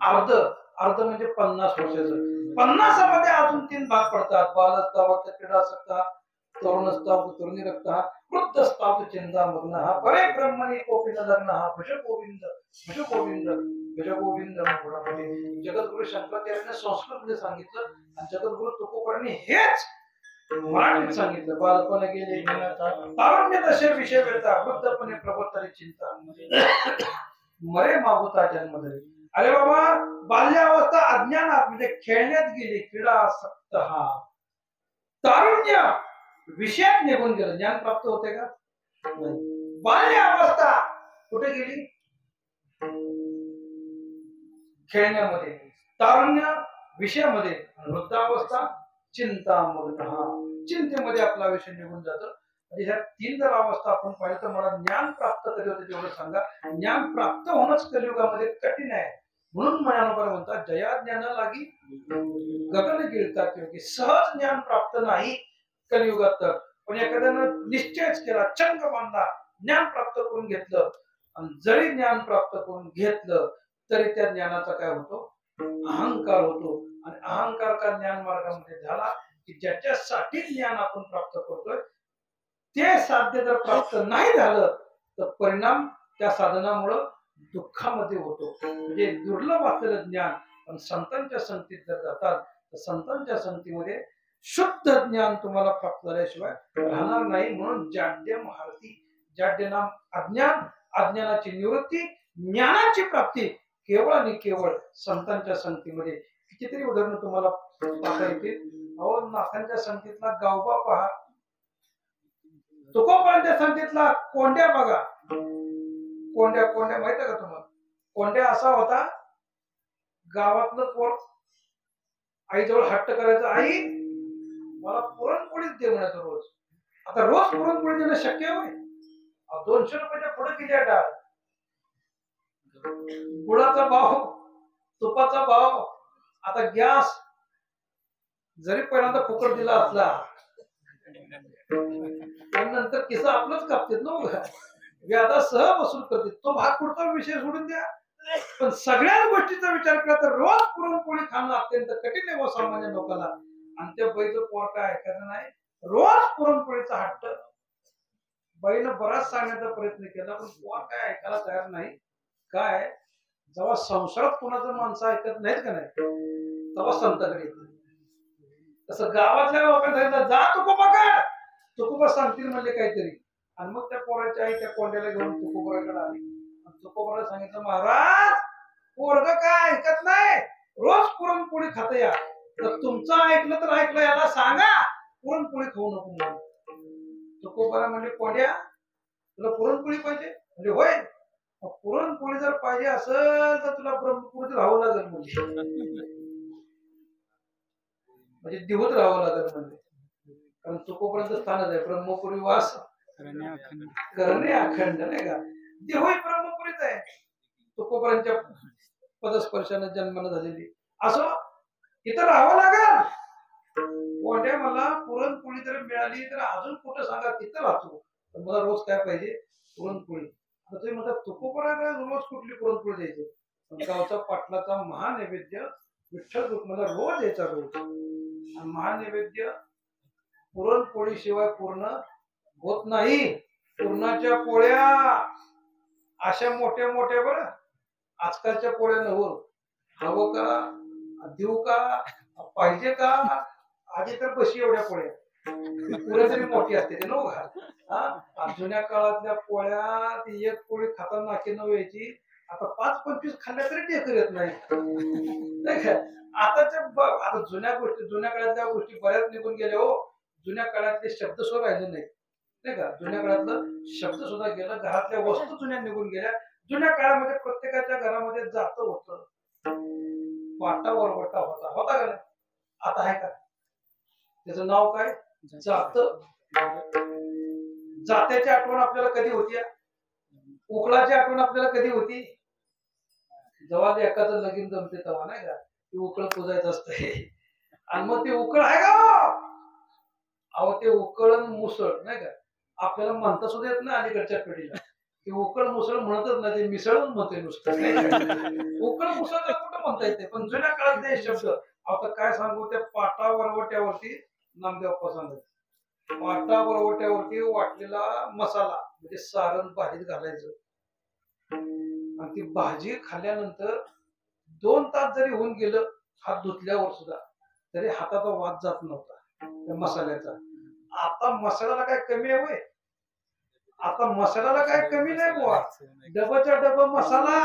अर्ध. अर्ध म्हणजे 50 वर्षाचं. 50 मध्ये अजून 3 भाग पडतात. बालस्तावत क्रीडासक्ता, तरुणस्ताव तरुणीरक्ता, वृद्धस्ताव चिंतामग्न, परे ब्रह्मणी कोपिन लग्न, भज गोविंद भज गोविंद भज गोविंद. जगद्गुरु शंकराचार्याने संस्कृतमध्ये सांगितलं आणि जगद्गुरु तुकोबांनी हेच मराठीत सांगितलं. बालपण गेले तारुण्य दशे विषय वेळता, वृद्धपणे प्रबोधतारी चिंता, मरे मागुता जन्म धरे. अरे बाबा, बाल्यावस्था अज्ञानात म्हणजे खेळण्यात गेली, क्रीडा आसक्त हा. तारुण्य विषयात निघून गेलं. ज्ञान प्राप्त होते का? नाही. बाल्य अवस्था कुठे गेली? खेळण्यामध्ये. तारुण्य विषयामध्ये. वृद्धावस्था चिंतामग्न हा. चिंतेमध्ये आपला विषय निघून जातं. म्हणजे ह्या 3 जर अवस्था आपण पाहिलं तर मला ज्ञान प्राप्त कधी होते तेवढं सांगा. ज्ञान प्राप्त होणंच कलियुगामध्ये कठीण आहे. म्हणून ज्ञानोबा म्हणतात जया ज्ञान लागी गगन गिळता, की सहज ज्ञान प्राप्त नाही कलियुगात. तर पण एखाद्यानं निश्चयच केला, चंग बांधला, ज्ञान प्राप्त करून घेतलं, आणि जरी ज्ञान प्राप्त करून घेतलं तरी त्या ज्ञानाचा काय होतो? अहंकार होतो. आणि अहंकार का ज्ञान मार्गामध्ये झाला की ज्याच्यासाठी ज्ञान आपण प्राप्त करतोय ते साध्य जर प्राप्त नाही झालं तर परिणाम त्या साधनामुळे दुःखामध्ये होतो. म्हणजे दुर्लभ असलेलं ज्ञान पण संतांच्या संगतीत जर जातात तर संतांच्या संगतीमध्ये शुद्ध ज्ञान तुम्हाला प्राप्त झाल्याशिवाय राहणार नाही. म्हणून जाड्यम हारती. जाड्य नाम अज्ञान, अज्ञानाची निवृत्ती, ज्ञानाची प्राप्ती केवळ आणि केवळ संतांच्या संगतीमध्ये. कितीतरी उदाहरणं तुम्हाला पाहता येतील. अहो, नाथांच्या संगतीतला गावबा पहा, तुकोबांच्या संगतीतला कोंड्या बघा. कोंड्या माहित आहे का तुम्हाला? कोंड्या असा होता, गावातलं पोर आईजवळ हट्ट करायचं, आई मला पुरणपोळीच दे म्हणायचं रोज. आता रोज पुरणपोळी देणं शक्य होय? 200 रुपयाच्या पुढे किती डाळ? गुळाचा भाव, तुपाचा भाव, आता गॅस जरी पहिल्यांदा फुकट दिला असला पण नंतर किस्सा आपलंच कापतात ना, व्याजासह वसूल करते. तो भाग पुढचा विषय सोडून द्या. पण सगळ्याच गोष्टीचा विचार केला तर रोज पुरणपोळी खाणं अत्यंत कठीण आहे सामान्य लोकांना. आणि त्या बाईचं पोर काय ऐकायचं नाही, रोज पुरणपोळीचा हट्ट. बाईनं बराच सांगण्याचा प्रयत्न केला पण पोर काय ऐकायला तयार नाही. काय जेव्हा संसारात कोणाचं माणसं ऐकत नाहीत का नाही तेव्हा संताकडे येते. तसं गावातल्या लोकांना सांगितलं जा तुकोबाकडे, तुकोबा सांगतील म्हणले काहीतरी. आणि मग त्या पोराच्या आई त्या कोंड्याला घेऊन तुकोबाकडे आली. तुकोबाला सांगितलं महाराज पोरग काय ऐकत नाही, रोज पुरणपोळी खात या. तर तुमचं ऐकलं तर ऐकलं, याला सांगा पुरणपोळी खाऊ नको म्हणून. तुकोबाला म्हणले कोंड्या तुला पुरणपोळी पाहिजे म्हणजे होय, पुरणपोळी जर पाहिजे असेल तर तुला ब्रह्मपुरीत राहावं लागेल म्हणजे दिवस राहावं लागेल म्हणजे. कारण तुकोपर्यंत स्थानच आहे ब्रह्मपुरी वास करणे अखंड नाही का. देवही ब्रह्मपुरीच आहे, तुकोपर्यंतच्या पदस्पर्शाने जन्मानं झालेली. असं इथं राहावं लागेल. कोंड्या मला पुरणपोळी जर मिळाली तर अजून कुठं सांगा तिथं राहतो. तर मला रोज काय पाहिजे पुरणपोळी. आता तुम्ही म्हणता तुकोपर्यंत रोज कुठली पुरणपोळी द्यायची. गावचा पाटलाचा महानैवेद्य विठ्ठल रुक्माला रोज यायचा रोज. आणि महानैवेद्य पुरणपोळी शिवाय पूर्ण होत नाही. पुरणाच्या पोळ्या अशा मोठ्या मोठ्या बरं, आजकालच्या पोळ्या नव्हतं. हवं का देऊ का पाहिजे का, आधी तर बशी एवढ्या पोळ्या पुऱ्या तरी मोठी असते ते नव्हतं. जुन्या काळातल्या पोळ्या ती एक पोळी खाताना नाकी न व्हायची. आता 5-25 खाल्ल्या तरी टेकर येत नाही का. आता जुन्या गोष्टी, जुन्या काळातल्या गोष्टी बऱ्याच निघून गेल्या हो. जुन्या काळातले शब्द सुद्धा राहिले नाही का. जुन्या काळातलं शब्द सुद्धा गेलं, घरातल्या वस्तू जुन्या निघून गेल्या. जुन्या काळामध्ये प्रत्येकाच्या घरामध्ये जात होतं, वाटा वरवटा होता का नाही. आता आहे का, त्याचं नाव काय जात. जात्याची आठवण आपल्याला कधी होती, उकळाची आठवण आपल्याला कधी होती, जेव्हा एकाचं लगीन जमते तेव्हा नाही का. ते उकळ पुजायचं असतंय. आणि मग ते उकळ आहे का, अहो ते उकळ मुसळ नाही का आपल्याला म्हणता सुद्धा येत नाही अलीकडच्या पिढीला. ते उकळ मुसळ म्हणतच नाही, ते मिसळून म्हणते नुसतं. उकळ मुसळ कुठं म्हणता येते. पण जुन्या काळात ते शब्द आता काय सांगू, त्या पाटा वरवट्यावरती नामदेव सांगत, पाटा वरवट्यावरती वाटलेला मसाला म्हणजे सारण भाजीत घालायचं. आणि ती भाजी खाल्ल्यानंतर 2 तास जरी होऊन गेलं हात धुतल्यावर सुद्धा तरी हाताचा वास जात नव्हता त्या मसाल्याचा. आता मसाल्याला काय कमी आहे वय, आता मसाल्याला काय कमी नाही बुवा. डबाच्या डब मसाला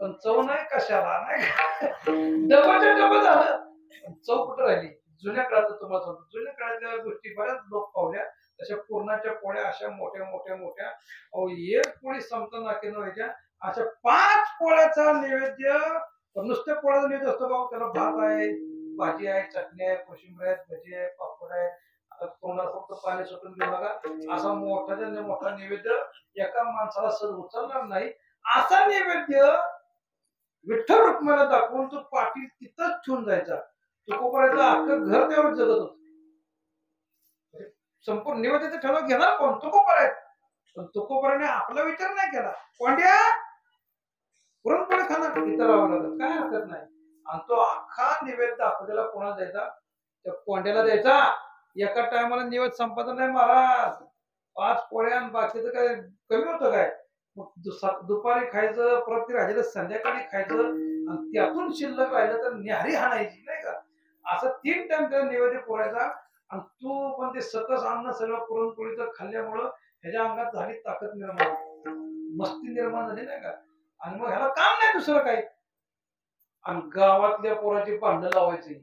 पण चव नाही कशाला नाही. डबाच्या डब झालं चव कुठं राहिली. जुन्या काळात तुम्हाला सांगतो, जुन्या काळातल्या गोष्टी बऱ्याच लोक पावल्या. तशा पूर्णाच्या पोळ्या अशा मोठ्या मोठ्या मोठ्या, अहो एक पोळी संपता नाकी न व्हायच्या. अशा 5 पोळ्याचा नैवेद्य. नुसत्या पोळ्याचा नैवेद्य असतो बाबा, त्याला भात आहे, भाजी आहे, चटणी आहे, कोशिंबीर आहे, भजी आहे, पापड आहे. आता तोंडाला फक्त पाणी सुटून घेऊ नका. असा मोठा मोठा नैवेद्य एका माणसाला सहज उचलणार नाही. असा नैवेद्य विठ्ठल रुक्माला दाखवून तो पाठी तिथंच ठेवून जायचा. तुकोबाराचं अख्खं घर त्यावर जगत होत. संपूर्ण नैवेद्य ठेवलं घेणार कोण, तुकोबाराय. पण तुकोबाराने आपला विचार नाही केला, कोंड्या पुरणपोळी खाणार तिथं राहावं लागत, काय हरकत नाही. आणि तो अख्खा नैवेद्य आपल्याला कोणाला द्यायचा, त्या कोंड्याला द्यायचा. एका टायमाला नैवेद्य संपादन नाही महाराज. 5 पोळ्या आणि बाकीचं काय कमी होतं काय. मग दुपारी खायचं, परत राहिलेलं संध्याकाळी खायचं. आणि त्यातून शिल्लक राहिलं तर न्याहारी हाणायची नाही का. असं 3 टाइम त्याला नैवेद्य पुरायचा. आणि तू पण ते सकस अन्न सगळं पुरणपोळीचं खाल्ल्यामुळं ह्याच्या अंगात झाली ताकद निर्माण, मस्ती निर्माण झाली नाही का. आणि मग ह्याला काम नाही दुसरं काही. आणि गावातल्या पोराची भांडणं लावायची.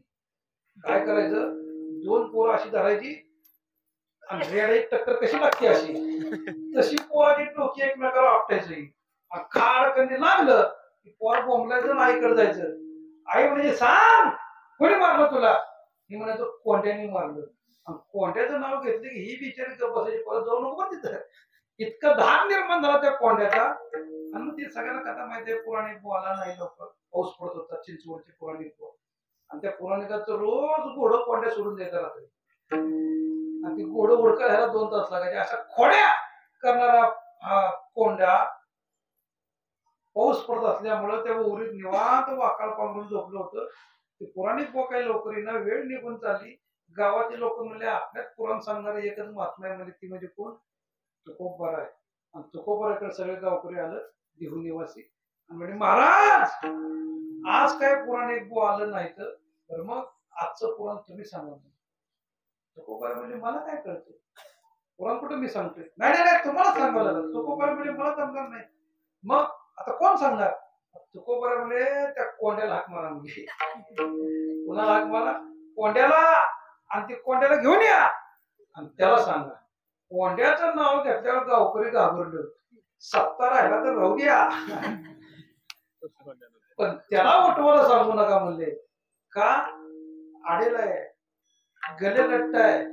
काय करायचं, 2 पोरं अशी धरायची आणि रेडा टक्कर कशी लागते अशी, तशी पोराची डोकी एकमेकाला आपटायची. खाड कधी लागलं की पोर बोंबलायचं, आईकडे जायचं. आई म्हणजे सांग कोणी मारलं तुला. मी म्हणायचो कोंड्याने मारलं. आणि कोंड्याचं नाव घेतलं की ही बिचारी बसायची, परत जाऊ नको पण तिथं. इतकं धाक निर्माण झाला त्या कोंड्याचा. आणि मग ते सगळ्यांना कथा माहितीये, पुराणिक बोला नाही लवकर पाऊस पडत होता, चिंचवडची पुराणिक बोल. आणि त्या पुराणिकाचं रोज घोडं कोंड्या सोडून द्यायचं रात्री. आणि ती घोडं उडका ह्याला 2 तास लागायचे. अशा खोड्या करणारा हा कोंड्या पाऊस पडत असल्यामुळं त्या उरीत निवांत वाकाळ पांघरून झोपलं होतं. ते पुराणिक बो काही लवकर येणं, वेळ निघून चालली. गावातील लोक म्हणले आपल्यात पुराण सांगणारे एकच महात्मा आहे, म्हणजे ती म्हणजे कोण? तुकोबरा आहे. आणि तुकोबराकडे सगळे गावकरी आलं, देहू निवासी, आणि म्हणजे महाराज आज काय पुराणिक बो आलं नाही तर मग आजचं पुराण तुम्ही सांगा. तुकोबरा म्हणजे मला काय कळतं, पुराण कुठं मी सांगतोय? नाही नाही नाही, तुम्हाला सांगावं लागलं. तुकोबरा म्हणजे मला जमणार नाही. मग आता कोण सांगणार? तुकोबरा म्हणजे त्या कोंड्याला हाक मारा. म्हणजे पुन्हा हाक मारा कोंड्याला, आणि ते कोंड्याला घेऊन या आणि त्याला सांगा. कोंड्याचं नाव घेतल्यावर गावकरी घाबरले. सत्ता राहिला तर राहू द्या, पण त्याला उठवायला सांगू नका म्हणले. का? आडेला आहे, गले लट्ट आहे,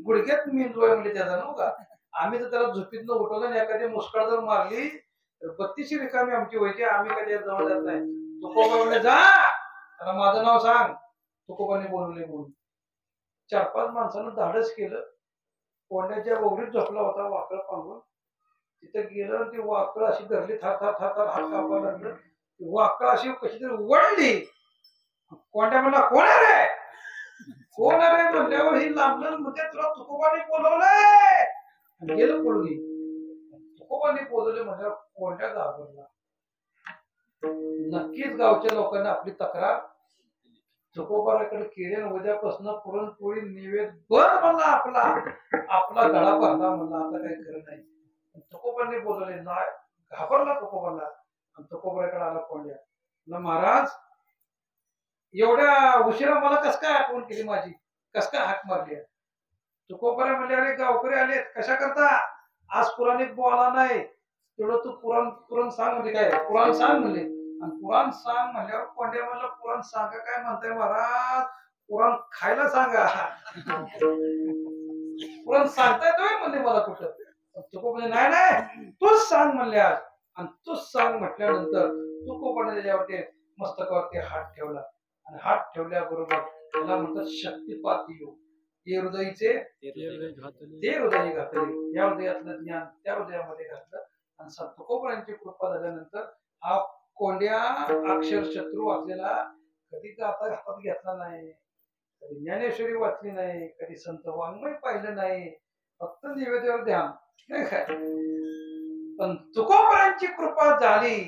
गुडघ्यात मेंदू आहे म्हणजे त्याचा नव्ह का. आम्ही तर त्याला झोपीतनं उठवलं आणि एखादी मुस्काळ जर मारली तर 32 रिकामी आमची व्हायची. आम्ही कधी जवळ जात नाही. तुकोबा म्हणजे जा, त्याला माझं नाव सांग. तुकोबाने बोलवले म्हणून 4-5 माणसानं धाडस केलं. कोंड्याच्या वगरीत झोपला होता वाकळ पांघरून. तिथे गेलं आणि ती वाकळ अशी धरली, थार थार थार थार हात कापायला लागलं. वाकळ अशी कशी तरी वळली. कोंड्या म्हणला कोण आहे रे, कोण आहे रे म्हणल्यावर ही लांबलं म्हणजे तुला तुकोबाने बोलवलंय, गेलं पळून. तुकोबाने बोलवले म्हणल्यावर कोंड्या घाबरला. नक्कीच गावच्या लोकांनी आपली तक्रार तुकोबाराकडे केली. उद्यापासून पुरणपोळी नैवेद्य बंद म्हणला, आपला गळा भरला म्हणला. आता काही खरं नाही. तुकोबाने बोलवले, नाही घाबरला तुकोबाला. आणि तुकोबाराकडे आला कोंड्या. महाराज एवढ्या उशिरा मला कस काय आठवण केली माझी, कस काय हाक मारली? तुकोबरा म्हणले, अरे गावकरी आले कशा करता, आज पुराणिक बोला नाही, तेवढं तू पुराण सांग. म्हणजे काय पुराण सांग म्हणले. आणि पुराण सांग म्हणल्यावर कोंड्या म्हणलं, पुराण सांगा काय म्हणताय महाराज, पुराण खायला सांगा. पुराण सांगताय तुम्ही म्हणले मला कुठं. तुको म्हणजे नाही नाही तूच सांग म्हणले आज. आणि तूच सांग म्हटल्यानंतर तुकोबाने त्याच्यावरती मस्तकावरती हात ठेवला. आणि हात ठेवल्याबरोबर त्याला म्हणतात शक्तिपात योग. हे हृदयीचे ते हृदय घातले. या हृदयातलं ज्ञान त्या हृदयामध्ये घातलं. आणि संत तुकोबांची कृपा झाल्यानंतर हा कोंड्या अक्षर शत्रू वाचलेला कधी गाता हातात घेतला नाही, कधी ज्ञानेश्वरी वाचली नाही, कधी संत वाङ्मय पाहिलं नाही, फक्त नैवेद्यावर ध्यान नाही काय. पण तुकोबांची कृपा झाली.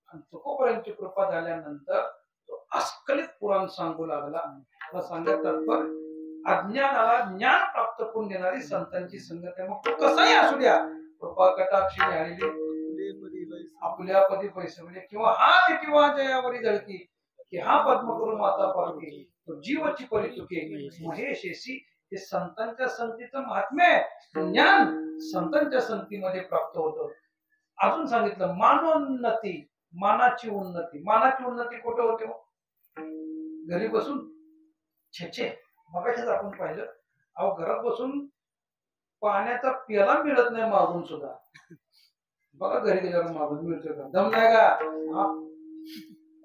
आणि तुकोबांची कृपा झाल्यानंतर तो अस्खलित पुराण सांगू लागला. मला सांगत तात्पर्य अज्ञानाला ज्ञान प्राप्त करून देणारी संतांची संगत आहे. मग तो कसाही असू द्या, कृपा कटाक्षी आलेली आपल्या पदी पैसे म्हणजे किंवा हा किंवा जयावरी जळकी की हा पद्म करून माता पार्वती तो जीवची परिचुके महेशेशी. हे संतांच्या संगतीचं महात्म्य ज्ञान संतांच्या संगतीमध्ये प्राप्त होतं. अजून सांगितलं मानोन्नती, मानाची उन्नती. मानाची उन्नती कुठे होते? घरी बसून छे मगाशीच आपण पाहिलं, अहो घरात बसून पाण्याचा प्याला मिळत नाही मागून सुद्धा. बघा घरी गेल्यावर मागून मिळतोय का? दम नाही का?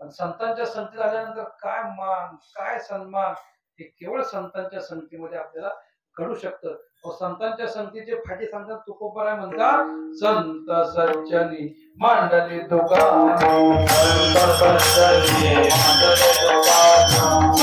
पण संतांच्या संगतीत आल्यानंतर काय मान, काय सन्मान हे केवळ संतांच्या संगतीमध्ये आपल्याला घडू शकतं. संतांच्या संगतीचे फायदे सांगतात तुकोबरा म्हणतात, संत सज्जनी मांडली दुकान, संत सज्जनी मांडली दुकान,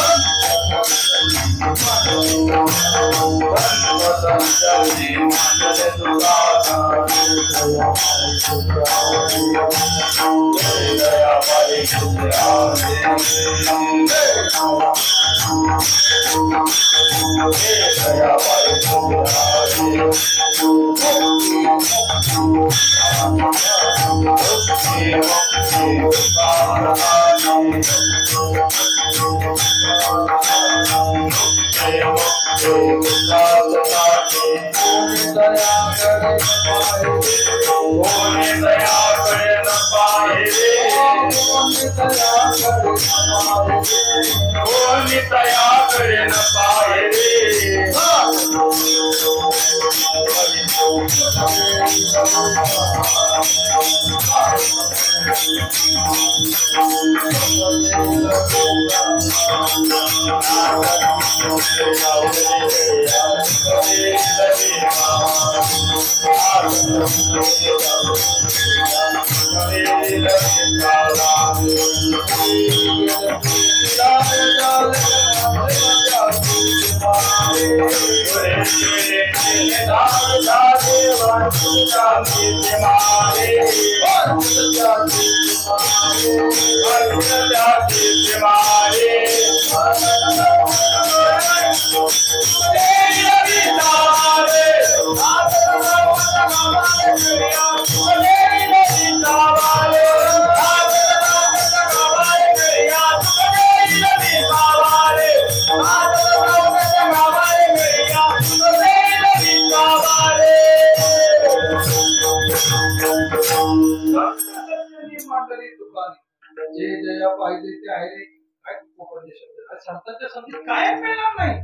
मांडली तुकाने जे जया पाहिजे ते आहे रे काय उपदेश संतांच्या संगीत काय मिळणार नाही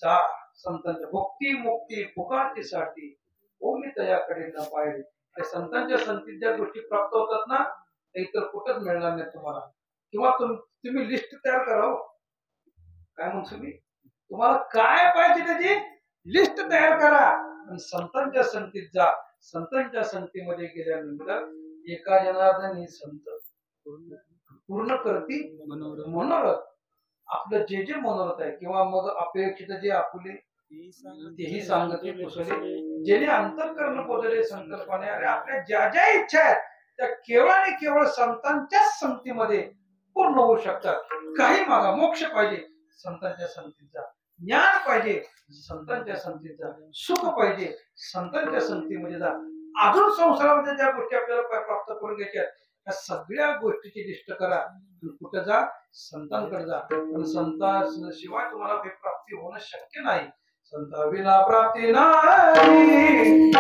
चा संतांच्या भक्ती मुक्ती फुकाटीसाठी कोणी तयाकडे न पाहिले त्या संतांच्या संगीत ज्या गोष्टी प्राप्त होतात ना ते इतर कुठंच मिळणार नाही तुम्हाला किंवा तुम्ही लिस्ट तयार करावं काय म्हणतो मी तुम्हाला काय पाहिजे त्याची लिस्ट तयार करा आणि संतांच्या संगतीत जा संतांच्या संगतीमध्ये गेल्यानंतर एका जनार्दनी संत पूर्ण करती मनोरथ आपलं जे जे मनोरथ आहे किंवा मग अपेक्षित जे आपुले तेही सांगते कुशले जेणे अंतःकरण पोचले संकल्पने अरे आपल्या ज्या ज्या इच्छा आहेत त्या केवळ आणि केवळ संतांच्याच संगतीमध्ये पूर्ण होऊ शकतात काही मागा मोक्ष पाहिजे संतांच्या संगतीचा ज्ञान पाहिजे संतांच्या संगतीचा सुख पाहिजे संतांच्या संगतीमध्ये जा अजून संसारामध्ये ज्या गोष्टी आपल्याला प्राप्त करून घ्यायच्या त्या सगळ्या गोष्टीची लिस्ट करा कुठे जा संतांकडे जा पण संतांशिवाय तुम्हाला काही प्राप्ती होणं शक्य नाही संता विना प्राप्ती नाही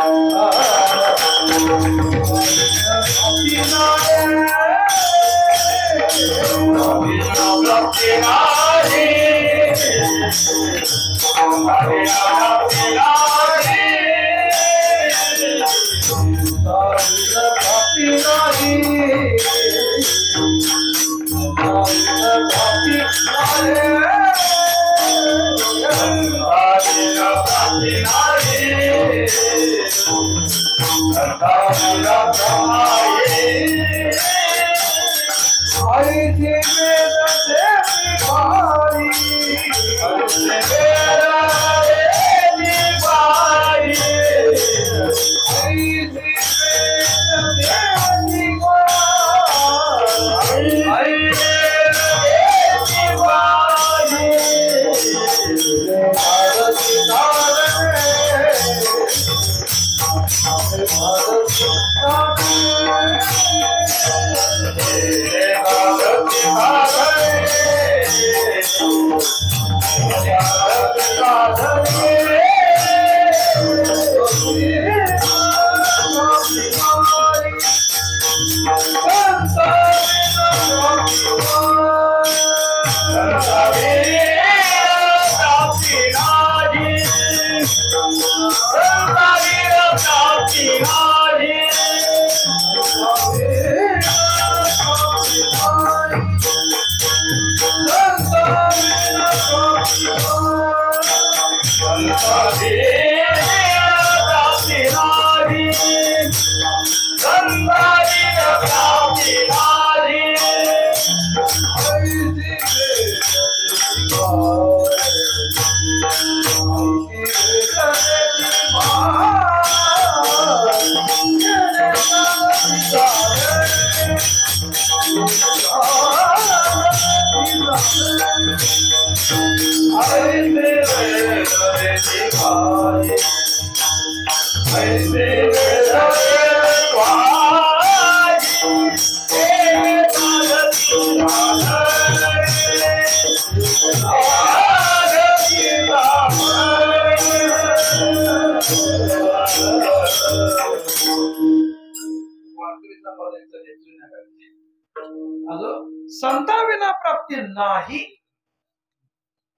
संता विना प्राप्ती नाही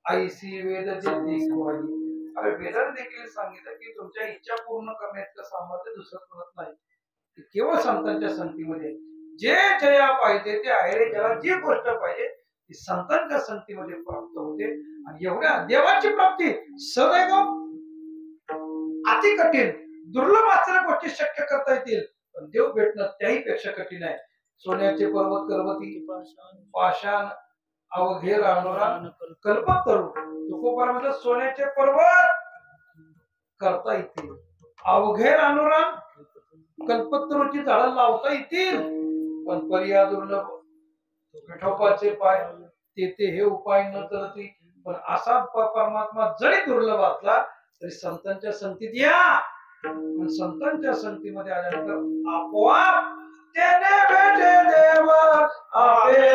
ऐसी वेद अरे वेदांत देखील सांगितलं की तुमच्या इच्छा पूर्ण करण्याचं सामर्थ्य दुसरं कोणत नाही, केवळ संतांच्या संगतीमध्ये जे जया पाहिजे ते आहे रे, ज्याला जी गोष्ट पाहिजे ती संतांच्या संगतीमध्ये प्राप्त होते. आणि एवढ्या देवाची प्राप्ती सदैव अति कठीण दुर्लभ असलेल्या गोष्टी शक्य करता येतील, पण देव भेटणं त्याही पेक्षा कठीण आहे. सोन्याचे पर्वत पर्वती पाषाण अवघे रानोरान कल्पतरू, तुकोबारामध्ये सोन्याचे पर्वत करता येतील, अवघे रानोरान कल्पतरूची झाडं लावता येतील, पण पर्याय दुर्लभ विठोबाचे पाय तेथे हे उपाय न करती. पण असा परमात्मा जरी दुर्लभ असला तरी संतांच्या संगतीत या, पण संतांच्या संगतीमध्ये आल्यानंतर आपोआप त्याने भेटे देव आपे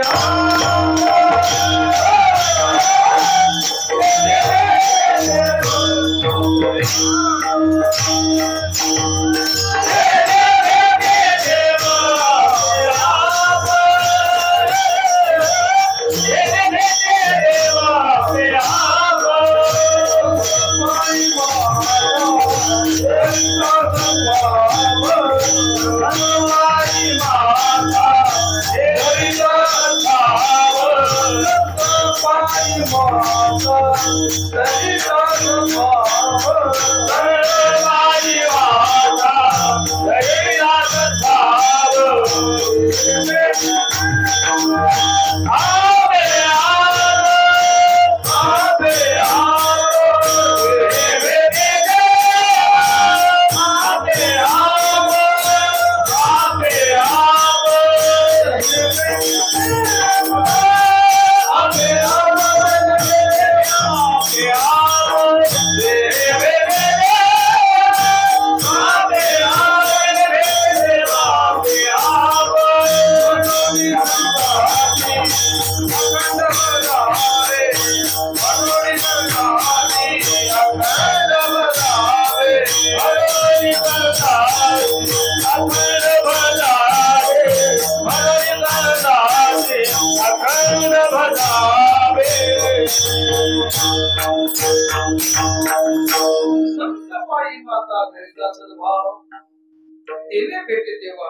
भेटे देवा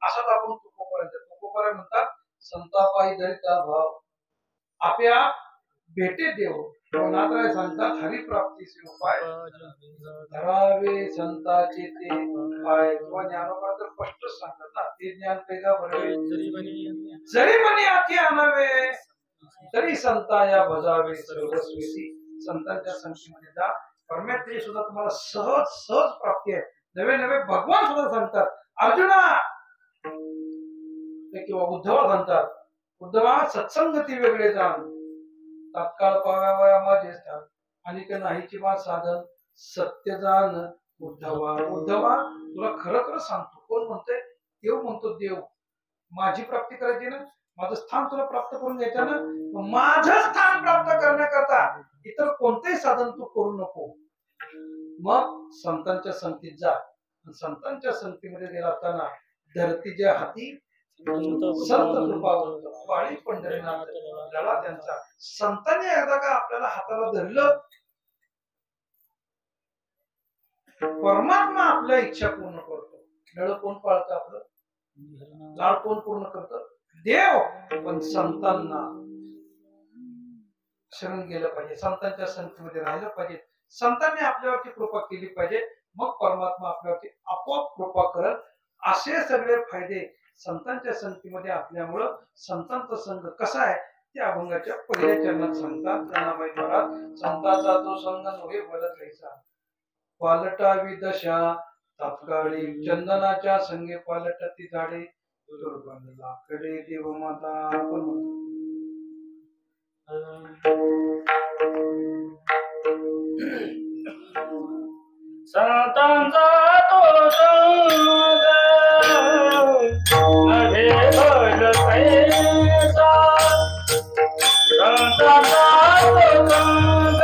असाच आपण तुकोबारा म्हणतात. संतापायी धरिता भाव आपल्या भेटे देव कोणाकडे सांगतात हरिप्राप्तीचे उपाय धरावे संताचे ते पाय. किंवा ज्ञानोबा तर स्पष्ट सांगतात ना, ते ज्ञान पैगा भरावे जरी मनी आती आणावे तरी संता या भजावे सर्वस्वी. संतांच्या संगतीमध्ये जा, परमेश्वरी सुद्धा तुम्हाला सहज सहज प्राप्ती आहे. नवे नवे भगवान सुद्धा सांगतात अर्जुना किंवा उद्धवा सांगतात, उद्धवा सत्संगती वेगळे जाण तात्काळ पाव्यावया माझे स्थान आणि का नाहीची मा साधन सत्य जाण. उद्धवा उद्धवा तुला खरं खरं सांगतो, कोण म्हणतोय? देव म्हणतो. देव माझी प्राप्ती करायची ना, माझं स्थान तुला प्राप्त करून घ्यायचं ना, माझं स्थान प्राप्त करण्याकरता इतर कोणतेही साधन तू करू नको. मग संतांच्या संगतीत जा. संतांच्या संगतीमध्ये गेला असताना धरतीच्या हाती संत कृपा वाळी पंढरीनाथ लढा त्यांचा. संतांनी एकदा का आपल्याला हाताला धरलं, परमात्मा आपल्या इच्छा पूर्ण करतो. लढ कोण पाळतं? आपलं लाड कोण पूर्ण करतं? देव. पण संतांना शरण गेलं पाहिजे, संतांच्या संगतीमध्ये राहिलं पाहिजे, संतांनी आपल्यावरती कृपा केली पाहिजे, मग परमात्मा आपल्यावरती आपोआप कृपा करत. असे सगळे फायदे संतांच्या संगतीमध्ये असल्यामुळं संतांचा संघ कसा आहे ते अभंगाच्या पहिल्या चरणात सांगतात. जनाबाई महाराज, संतांचा तो संघ नव्हे बदल कैसा पालटावी दशा तात्काळी चंदनाच्या संगे पालटती झाडे दुर्गंध लाकडे देव माता. संतांचा तो संग नव्हे बल कैसा, संतांचा तो संग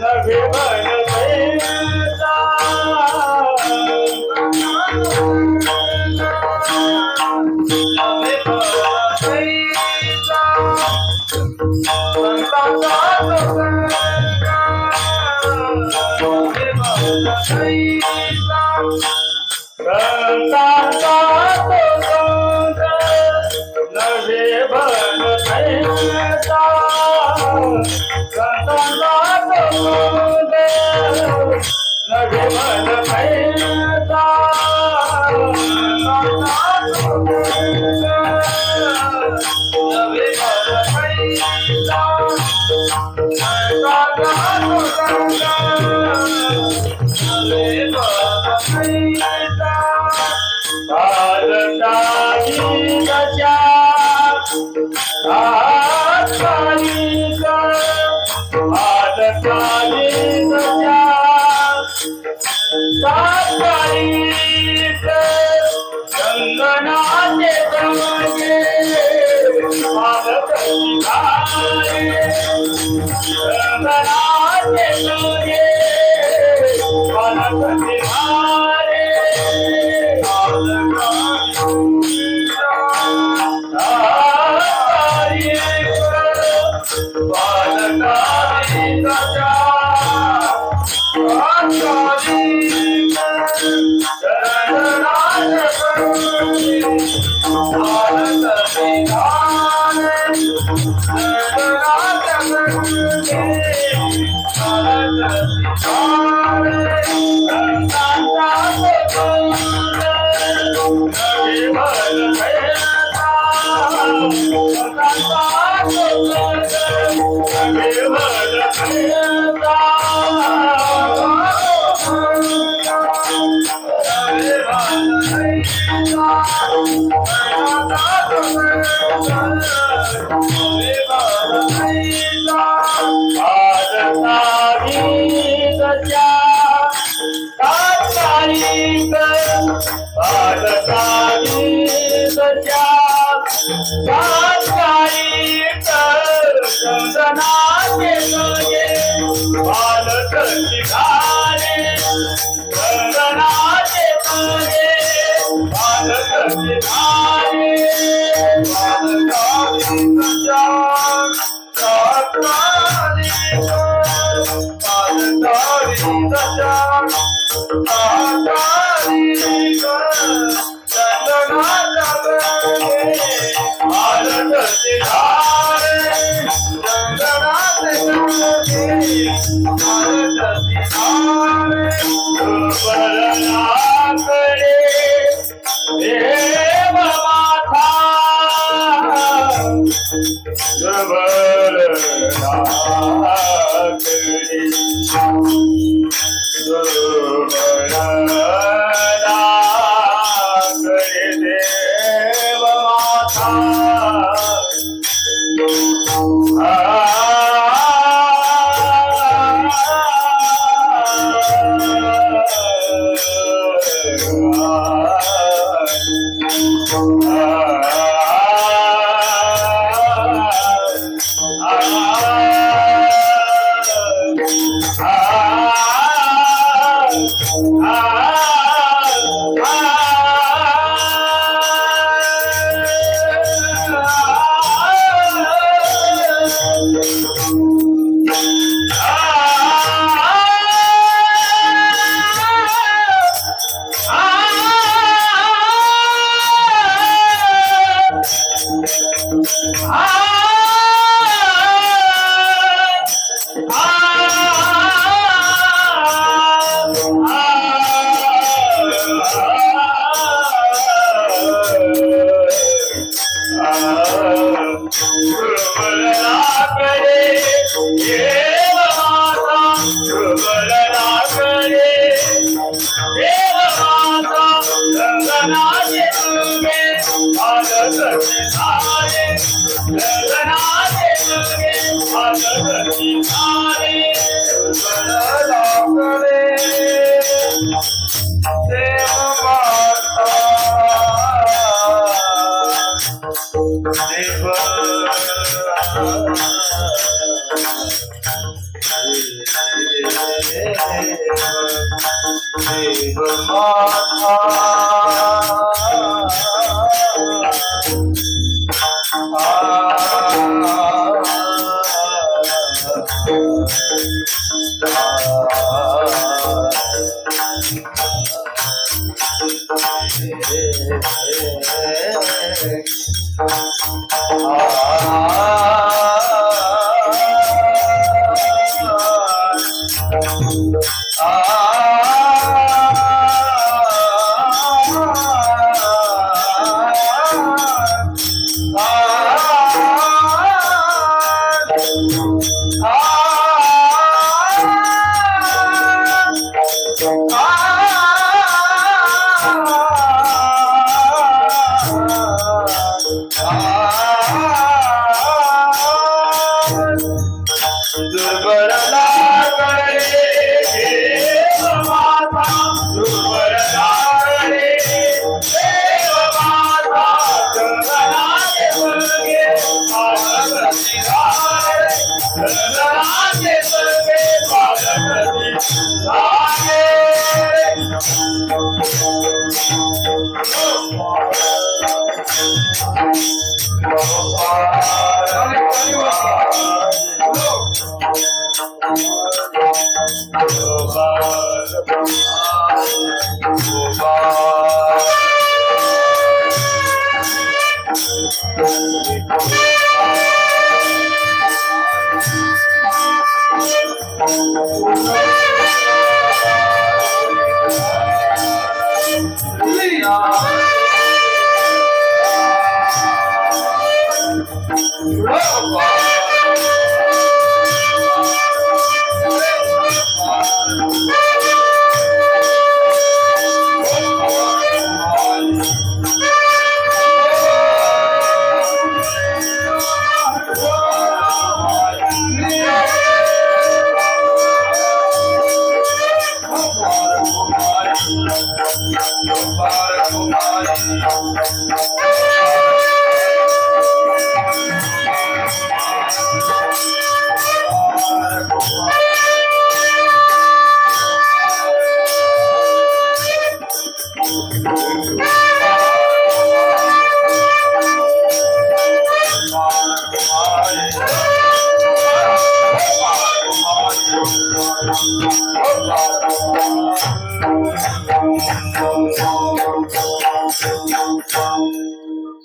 नव्हे बल कैसा, नव्हे बल कैसा, संतांचा तो संग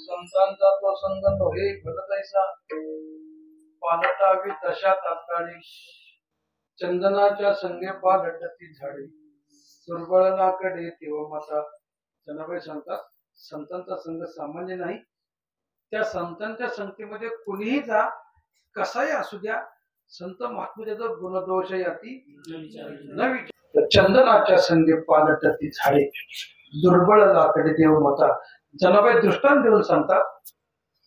संतांचा तो संग नव्हे भलतैसा पालटावी तशा तात्काळी चंदनाच्या संगे पालटती झाडे दुर्बळाकडे तेव्हा माता जनाबाई सांगतात संतांचा संघ सामान्य नाही. त्या संतांच्या संगतीमध्ये कुणीही जा कसाही असू द्या संत महात्म्याचा गुणदोष याती न विचार. चंदनाच्या संगे पालटती झाडे दुर्बळ लाकडे देव माता जनाबाई दृष्टांत देऊन सांगतात.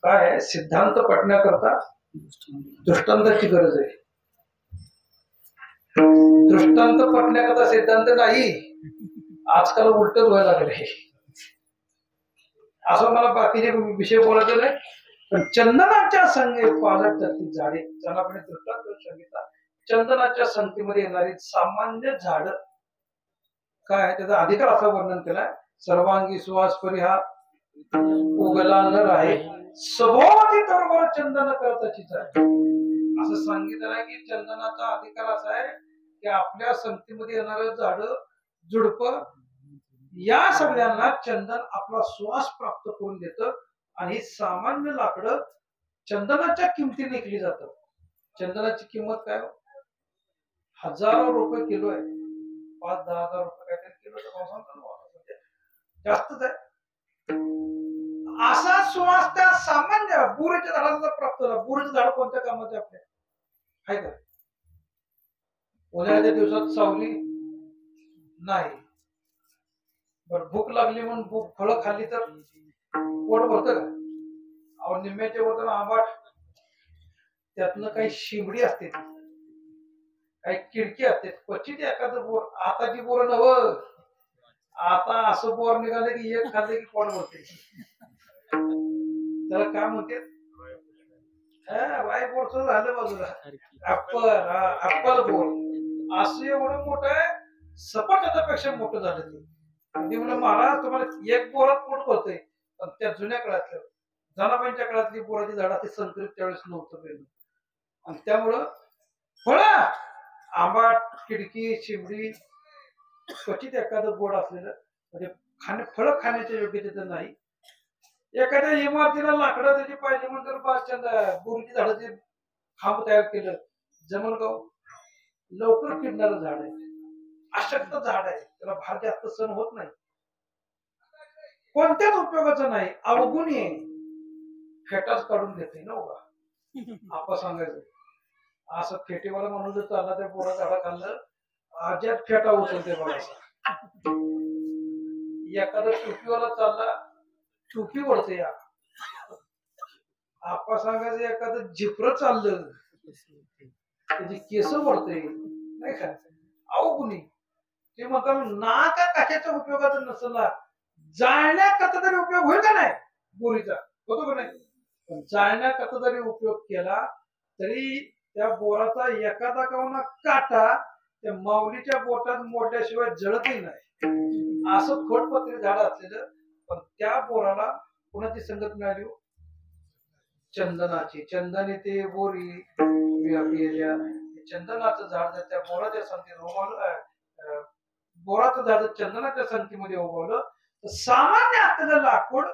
काय सिद्धांत पटण्याकरता दृष्टांताची गरज आहे. दृष्टांत पटण्याकरता सिद्धांत नाही. आजकाल उलटच व्हायला लागले. असं मला बाकीचे विषय बोलायचे नाही पण चंदनाच्या संगे पालटती झाडे जनाबाईने दृष्टांत देऊन सांगितला. चंदनाच्या संगतीमध्ये येणारी सामान्य झाड काय त्याचा अधिकार असं वर्णन केलाय. सर्वांगी सुवास परी हा उगला नर आहे सभोवती बरोबर चंदन करताचीच आहे असं सांगितलं आहे की चंदनाचा अधिकार असा आहे की आपल्या संगतीमध्ये येणारं झाड झुडप या सगळ्यांना चंदन आपला श्वास प्राप्त करून देतं. आणि सामान्य लाकडं चंदनाच्या किमतीने विकली जातात. चंदनाची किंमत काय हजारो रुपये किलो आहे. 5-10 हजार रुपये काहीतरी किलो जास्तच आहे. असा सुवास त्या सामान्य बोरीच्या झाडाचा प्राप्त झाला. बोरीचं झाड कोणत्या कामाचे आपल्या आहे का? उन्हाळ्याच्या दिवसात सावली नाही. बरं भूक लागली म्हणून फळं खाल्ली तर पोट भरत का? अहो निम्म्याच्या वरती आंबाट त्यातनं काही शिंबडी असते काही किडकी असते. क्वचित एखादं बोर आताची बोर नव आता असं बोर निघाले की एक खाल्ले की पोट भरते. त्याला काय म्हणते वाय बोर झालं बाजूला ऍपल बोर असं एवढं मोठं आहे. सपाटापेक्षा मोठं झालं ते. आणि म्हणलं महाराज तुम्हाला एक बोरात पोट भरतंय. पण त्या जुन्या काळातल्या जनाबाईंच्या काळातली बोराची झाडं ते संकरित त्यावेळेस नव्हतं पहिलं. आणि त्यामुळं फळ आंबाट किडकी शिंबडी क्वचित एखादं गोड असलेलं म्हणजे फळं खाण्याच्या योग्यतेचं नाही. एखाद्या इमारतीला लाकडं त्याची पाहिजे म्हणून बोरीची झाडाचे खांब तयार केलं. जमलगाव लवकर किडणारं झाड आहे, अशक्त झाड आहे, त्याला भार जास्त सण होत नाही, कोणत्याच उपयोगाचं नाही, अवगुणी आहे, फेटाच काढून देते ना उभा. आपण सांगायचं असं फेटीवाला म्हणून जर चालला त्या पोरा झाडा खाल्लं आज्यात फेटा उचलते बघा. एखादा टोपीवाला चालला टोपी वळते या. आपण सांगायचं एखादं झिपर चाललं त्याची केस वळते नाही का, अवगुणी. ते म्हणतात ना का कशाच्या उपयोगाचा नसला, जाळण्याकरता तरी उपयोग होईल का नाही बोरीचा, होतो का नाही. पण जाळण्याकरता जरी उपयोग केला तरी त्या बोराचा एखादा कावना काटा त्या माऊलीच्या बोटात मोडल्याशिवाय जळतही नाही. असं खोटपत्रे झाड असलेलं. पण त्या बोराला कोणाची संगत मिळाली हो, चंदनाची. चंदन ते बोरी चंदनाचं झाड त्या बोराच्या संगतीत उगवलं, बोराचं झाड चंदनाच्या संगतीमध्ये उगवलं तर सामान्य असलेलं लाकूड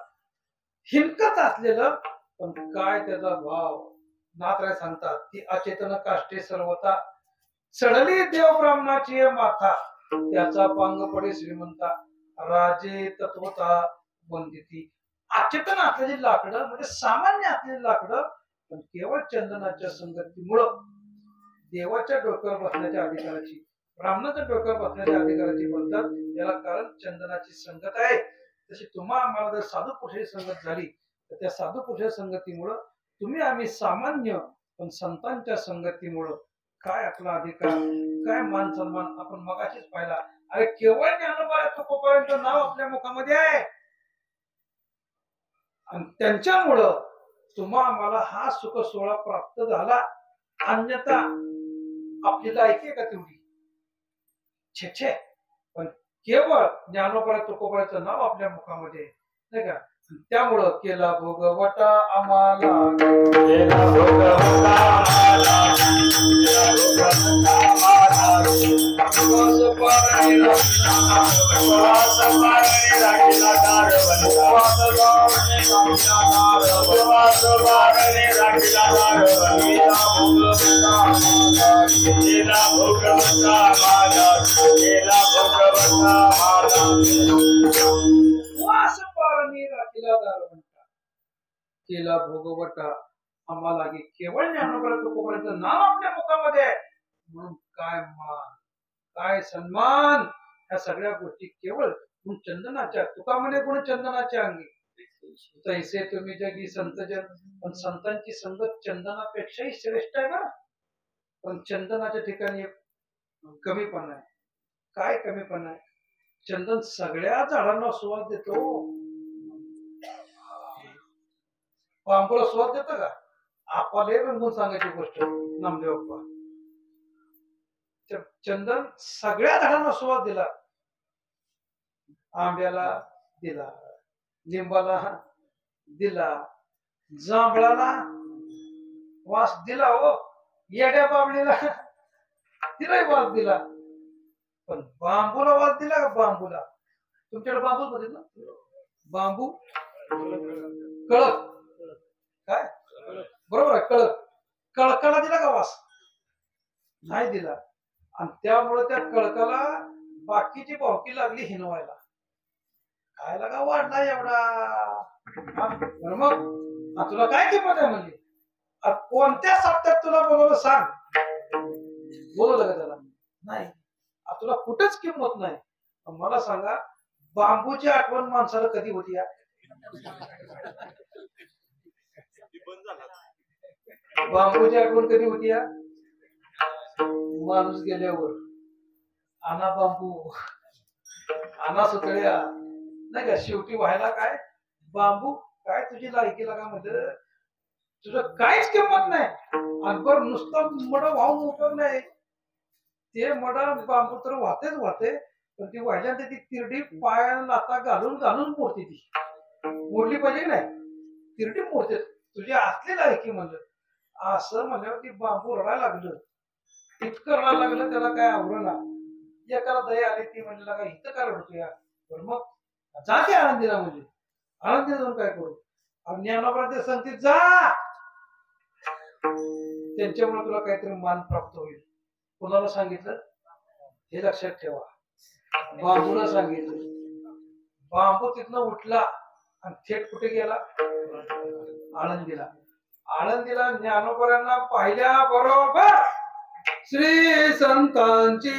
हिलकत असलेलं, पण काय त्याचा भाव. नाथराय सांगतात की अचेतन काष्टे सर्वता, चढली देव ब्राह्मणाची माथा, त्याचा पांग पडे श्रीमंता, राजे तत्वता वंदिती. अचेतन असलेली लाकडं म्हणजे सामान्य असलेली लाकडं, पण केवळ चंदनाच्या संगतीमुळं देवाच्या डोक्यावर बसण्याच्या अधिकाराची, ब्राह्मणाच्या डोक्यावर बसण्याच्या अधिकाराची बनतात. याला कारण चंदनाची संगत आहे. तशी तुम्हा आम्हाला जर साधू पुरुषाची संगत झाली तर त्या साधू पुरुषाच्या संगतीमुळं तुम्ही आम्ही सामान्य, पण संतांच्या संगतीमुळं काय आपला अधिकार, काय मान सन्मान आपण मगाशीच पाहिला. अरे केवळ ज्ञानोबा तुकोबांचं नाव आपल्या मुखामध्ये आहे आणि त्यांच्यामुळं तुम्हा आम्हाला हा सुख सोहळा प्राप्त झाला. अन्यथा आपली लायकी आहे का तेवढी, छे छे. पण केवळ ज्ञानोबा तुकोबांचं नाव आपल्या मुखामध्ये नाही का, त्यामुळं केला भोगवटा आम्हाला, केला भोगवटा आम्हाला, केला भोगवटा आम्हाला, उपवास पारणी राखीला दारवंता, उपवास पारणी राखीला दारवंता, केला भोगवटा आम्हाला, केला भोगवटा आम्हाला, वास पारणी राखीला दारवंता, केला भोगवटा आम्हाला. केवळ ज्ञानोबा तुकोबांचं नाव आपल्या मुखामध्ये आहे म्हणून काय मान, काय सन्मान, ह्या सगळ्या गोष्टी केवळ चंदनाच्या. तुका म्हणे गुण चंदनाच्या अंगी, तैसे तुम्ही जगी संतजन. पण संतांची संगत चंदनापेक्षाही श्रेष्ठ आहे ना. पण चंदनाच्या ठिकाणी एक कमीपणा आहे. काय कमीपणा आहे? चंदन सगळ्या झाडांना सुवास देतो. बांबूला सुवास देतो का? आपले रंगून सांगायची गोष्ट नामदेव बाप्पा. चंदन सगळ्या झाडांना सुवास दिला. आंब्याला दिला, लिंबाला दिला, जांभळाला वास दिला, हो येड्या बाबळीला तिलाही वास दिला. पण बांबूला वास दिला का? बांबूला, तुमच्याकडे बांबूच मध्ये ना, बांबू कळक, काय बरोबर आहे, कळक. कळकाला दिला का वास? नाही दिला. आणि त्यामुळे त्या कळकाला बाकीची भावकी लागली हिनवायला. काय लागा वाढला एवढा, मग तुला काय किंमत आहे म्हणली? कोणत्या सप्त्यात तुला बोलवलं सांग, बोलवलं का त्याला? नाही. तुला कुठेच किंमत नाही. मला सांगा, बांबूची आठवण माणसाला कधी होती या? बांबूची आठवण कधी होती या? माणूस गेल्यावर. आणा बांबू, आणा सुतळ्या नाही का. शेवटी व्हायला काय, बांबू काय तुझी लायकी लागा म्हणजे तुझं काहीच किंमत नाही. आणि बरं नुसतं मड वाहून उपयोग नाही. ते मड बांबू तर वाहतेच वाहते, पण ती वाहिल्यानंतर ती तिरडी पायाला लाता घालून घालून मोडते. ती मोडली पाहिजे नाही, तिरडी मोडते. तुझी असली लायकी म्हणलं असं म्हणल्यावर ती बांबू रडायला लागलं, इतकं रडायला लागलं त्याला काय आवडलं. एकाला दया आली, ती म्हणलं का इथं काय रडतो या. पण मग जा की आळंदीला म्हणजे आळंदीला जाऊन काय करू आणि ज्ञानोबा ते सांगते जा त्यांच्यामुळे तुला काहीतरी मान प्राप्त होईल. कुणाला सांगितलं हे लक्षात ठेवा. बांबूला सांगितलं. बांबू तिथनं उठला आणि थेट कुठे गेला आळंदीला. आळंदीला ज्ञानोबरांना पाहिल्या बरोबर श्री संतांची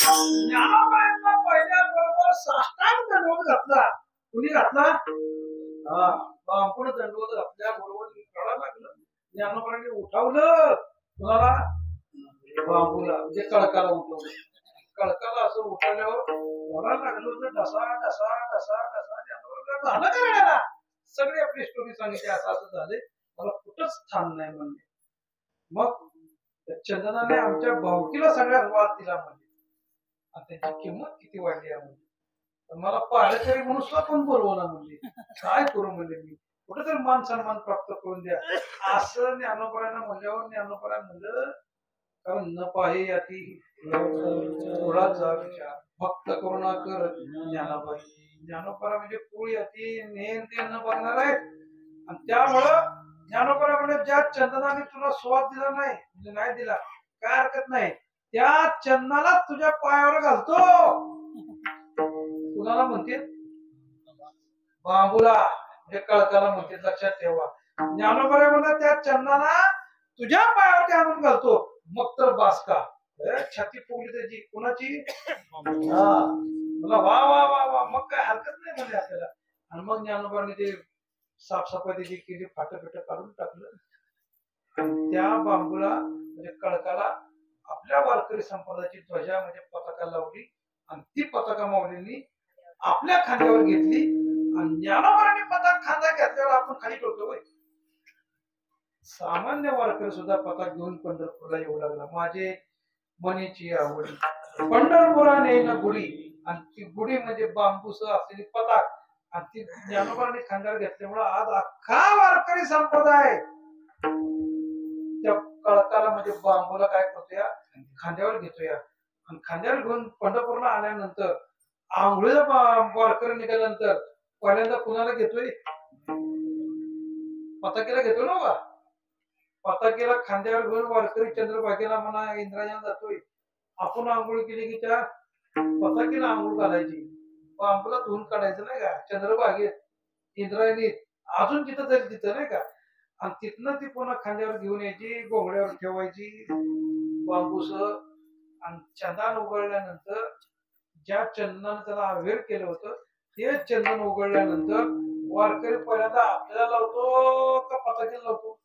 ज्ञानोबांना पहिल्याबरोबर साष्टांग दंडवत घातला. कुणी घातला? बांबून दंडवत घातल्या बरोबर कळायला लागलं. ज्ञानोबांनी उठवलं कुणाला? बांबूला म्हणजे कळकाला उठवलं. कळकाला असं उठवल्यावर कळायला लागलं होतं ढसा ढसा ढसा ढसा. ज्ञानोबाला झालं करायला सगळी आपली स्टोरी सांगितली. असं असं झाले मला कुठंच स्थान नाही म्हणजे. मग चंदनाने आमच्या भावकीला सगळ्यात वाद दिला म्हणजे आणि त्याची किंमत किती वाढली आहे म्हणजे. मला पाहण्याकरी म्हणून सुद्धा पण बोलवला म्हणजे काय करू म्हणजे मी कुठेतरी मान सन्मान प्राप्त करून द्या असं ज्ञानोबरांना म्हणल्यावर ज्ञानोबरा म्हणलं कारण न पाहे याती थोडाचा विचार भक्त करुणा कर ज्ञानाबाई. ज्ञानोबरा म्हणजे कुळ याती नेन ते न बघणार आहेत आणि त्यामुळं ज्ञानोबरा म्हणजे ज्या चंदनाने तुला स्वाद दिला नाही म्हणजे नाही दिला काय हरकत नाही त्या चंदनाला तुझ्या पायावर घालतो. कुणाला म्हणते? बांबूला म्हणजे कळकाला म्हणते. लक्षात ठेवा. ज्ञानोबरा म्हणतात त्या चंदनाला तुझ्या पायावरती आणून घालतो मग तर बास का. छाती फुगली त्याची. कुणाची? मला वा वा वा वा मग काय हरकत नाही म्हणजे आपल्याला. आणि मग ज्ञानोबाने ते साफसफाई त्याची केली. फाटं पिटं काढून टाकलं. त्या बांबूला म्हणजे कळकाला आपल्या वारकरी संप्रदायाची ध्वजा म्हणजे पताका लावली आणि ती पताका माऊलींनी आपल्या खांद्यावर घेतली आणि ज्ञानोबांनी पताक खांदा घेतल्यावर आपण खाली ठेवतो. सामान्य वारकरी सुद्धा पताक घेऊन पंढरपूरला येऊ लागला. माझे मनीची आवड पंढरपुरा नेन गुढी आणि ती गुढी म्हणजे बांबूसह असलेली पताक आणि ती ज्ञानोबांनी खांद्यावर घेतल्यामुळे आज अख्खा वारकरी संप्रदाय त्या कळकाला म्हणजे बांबूला काय करतोया खांद्यावर घेतोया आणि खांद्यावर घेऊन पंढरपूरला आल्यानंतर आंघोळीला वारकरी निघाल्यानंतर पहिल्यांदा कुणाला घेतोय? पताकीला घेतो ना बा. पताकीला खांद्यावर घेऊन वारकरी चंद्रभागेला म्हणा इंद्रायणाला जातोय. आपण आंघोळ केली की त्या पताकीला आंघोळ घालायची. बांबूला धुवून काढायचं नाही का चंद्रभागेत इंद्रायणीत अजून जिथं जाईल तिथं नाही का. आणि तिथनं ती पुन्हा खांद्यावर घेऊन यायची गोंगड्यावर ठेवायची बांबूसह आणि चंदन उघडल्यानंतर ज्या चंदनानं त्याला अवेर केलं होतं ते चंदन उघडल्यानंतर वारकरी पहिल्यांदा आपल्याला लावतो का पताकीला लावतो?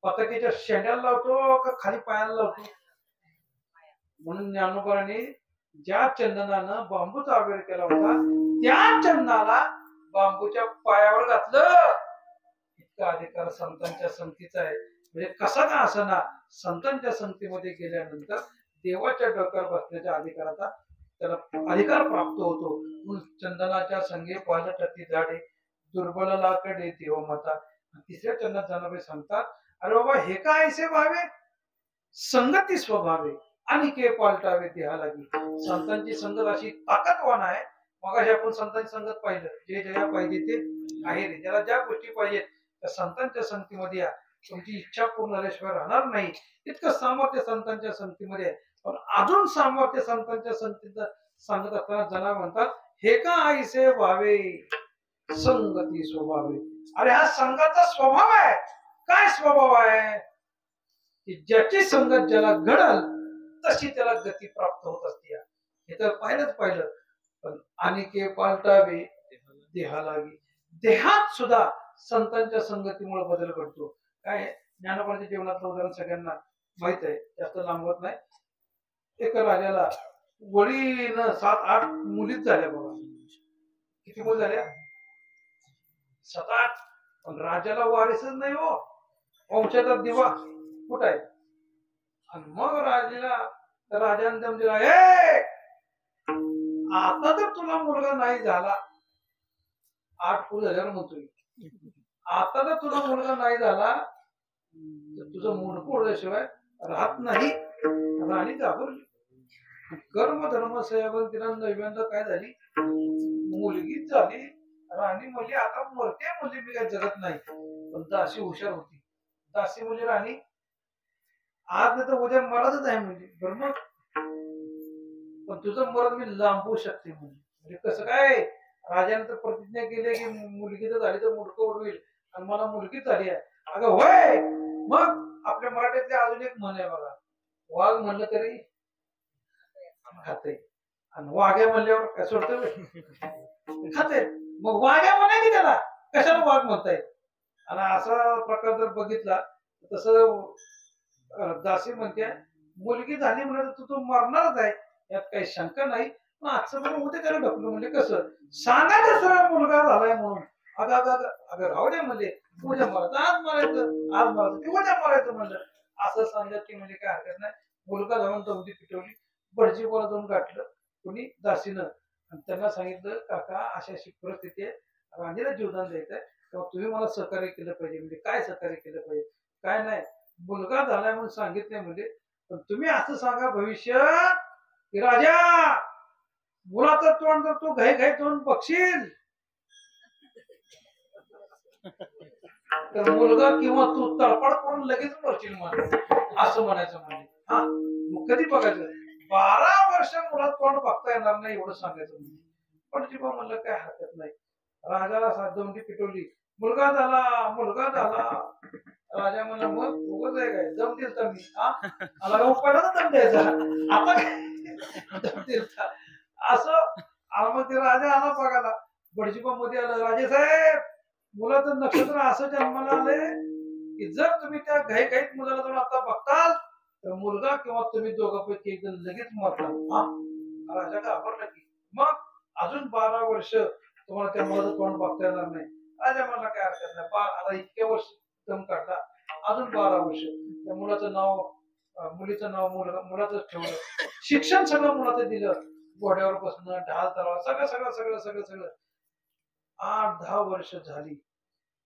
पताकीच्या शेंड्याला लावतो का खाली पायाला लावतो? म्हणून ज्ञानोबाने ज्या चंदनानं बांबूचा अवेर केला होता त्या चंदनाला बांबूच्या पायावर घातलं. इतका अधिकार संतांच्या संगतीचा आहे. म्हणजे कसा का असना संतांच्या संगतीमध्ये गेल्यानंतर देवाच्या डोक्यावर बसण्याच्या अधिकाराचा त्याला अधिकार प्राप्त होतो. म्हणून चंदनाच्या संगे पाहिलं टक्के झाडे दुर्बलाला कडे देव माता. तिसऱ्या चरणात जाणारे सांगतात, अरे बाबा हे काय ऐसे व्हावे, संगती स्वभावे आणि के पालटावे देहा लागी. संतांची संगत अशी ताकदवान आहे. मग आपण संतांची संगत पाहिलं, जे ज्या पाहिजे ते आहे रे, ज्याला ज्या गोष्टी पाहिजेत त्या संतांच्या संगतीमध्ये या. तुमची इच्छा पूर्ण झाल्याशिवाय राहणार नाही. इतकं सामर्थ्य संतांच्या संगतीमध्ये आहे. पण अजून सामर्थ्य संतांच्या संगतीत सांगत असताना जना म्हणतात, हे का ऐसे व्हावे संगती स्वभावे. अरे हा संघाचा स्वभाव आहे. काय स्वभाव आहे की ज्याची संगत ज्याला घडल तशी त्याला गती प्राप्त होत असते. हे तर पाहिलं. पण आणि के पालटावे देहा लागी. देहात सुद्धा संतांच्या संगतीमुळे बदल घडतो. काय ज्ञानोबाच्या जीवनातलं उदाहरण सगळ्यांना माहित आहे, जास्त लांबवत नाही. एका राजाला वडीनं 7-8 मुलीच झाल्या बाबा. किती मुली झाल्या? 7-8. पण राजाला वारीसच नाही हो. वंशाचा दिवा कुठं आहे? आणि मग राजाने दम दिला, आता तर तुला मुलगा नाही झाला. 8 पुढे झाल्यावर म्हणतोय, आता तर तुला मुलगा नाही झाला तर तुझं मुंडकं ओढल्याशिवाय राहत नाही. राणी घाबरली. कर्म धर्म सेवन तिला नैवेद्य काय झाली, मुलगीच झाली. राणी म्हणली आता मरते म्हणजे मी काय जगत नाही. पण दासी हुशार होती. दासी म्हणजे राणी आज नाही तर उद्या मरतच आहे म्हणजे. बरं मग पण तुझं मरण मी लांबवू शकते म्हणजे कसं काय. राजाने तर प्रतिज्ञा केली की मुलगी तर झाली तर मुलगा उडवेल, आणि मला मुलगीच झाली आहे. अगं होय. मग आपल्या मराठीतले अजून एक म्हण आहे बघा, वाघ म्हणलं तरी खाते, आणि वाघ्या म्हणल्यावर काय सोडतं खाते. मग वाघ्या म्हणाय की त्याला, कशाला वाघ म्हणताय. आणि असा प्रकार जर बघितला तसं दासी म्हणते मुलगी झाली म्हणजे तू मरणारच आहे, यात काही शंका नाही. पण आजचं पण होते त्याला ढकलू म्हणजे कसं सांगायचं सरळ मुलगा झालाय म्हणून. अगं राहू दे म्हणजे उद्या मरायचं, आज मरायचं ते उद्या मरायचं म्हणलं असं सांगत की म्हणजे काय हरकत नाही. मुलगा जाऊन दौंडी पिटवली, भटजी बोला जाऊन गाठलं कुणी दासीनं, आणि त्यांना सांगितलं काका अशी अशी परिस्थिती आहे, राणीला जीवदान द्यायचंय, तेव्हा तुम्ही मला सहकार्य केलं पाहिजे. म्हणजे काय सहकार्य केलं पाहिजे, काय नाही मुलगा झालाय म्हणून सांगितलंय म्हणजे, पण तुम्ही असं सांगा भविष्य की राजा मुलाचं तोंड जर तू घाई तोंड बघशील तर मुलगा किंवा तू तळपड करून लगेच मरशील मला, असं म्हणायचं. म्हणजे हा मग कधी बघायचं 12 वर्ष मुलात तोंड बघता येणार नाही एवढं सांगायचं. म्हणजे पण जेव्हा म्हणलं काय हरकत नाही. राजाला दौंडी पिटवली, मुलगा झाला. राजा म्हणला मग उगाच आहे काय, दम दिलता मी. मला पहिला दम द्यायचा, आता दम दिलता असं. मग ते राजा आला बघायला, बडजीबा मध्ये आला, राजे साहेब मुलाचं नक्षत्र असं जन्माला आलंय की जर तुम्ही त्या घाईत मुलाला जाऊन आता बघताल तर मुलगा किंवा तुम्ही दोघांपैकी एकदम लगेच मरताल. राजा घाबरला की मग अजून 12 वर्ष तुम्हाला त्या मुलाचं तोंड बघता येणार नाही. राजा मला काय हरकत नाही, आता इतके वर्ष दम काढला, अजून 12 वर्ष त्या मुलाचं नाव मुलीचं नाव मुलाचं ठेवलं, शिक्षण सगळं मुलाचं दिलं, घोड्यावर बसणं, ढाल तलवार सगळं 8-10 वर्ष झाली.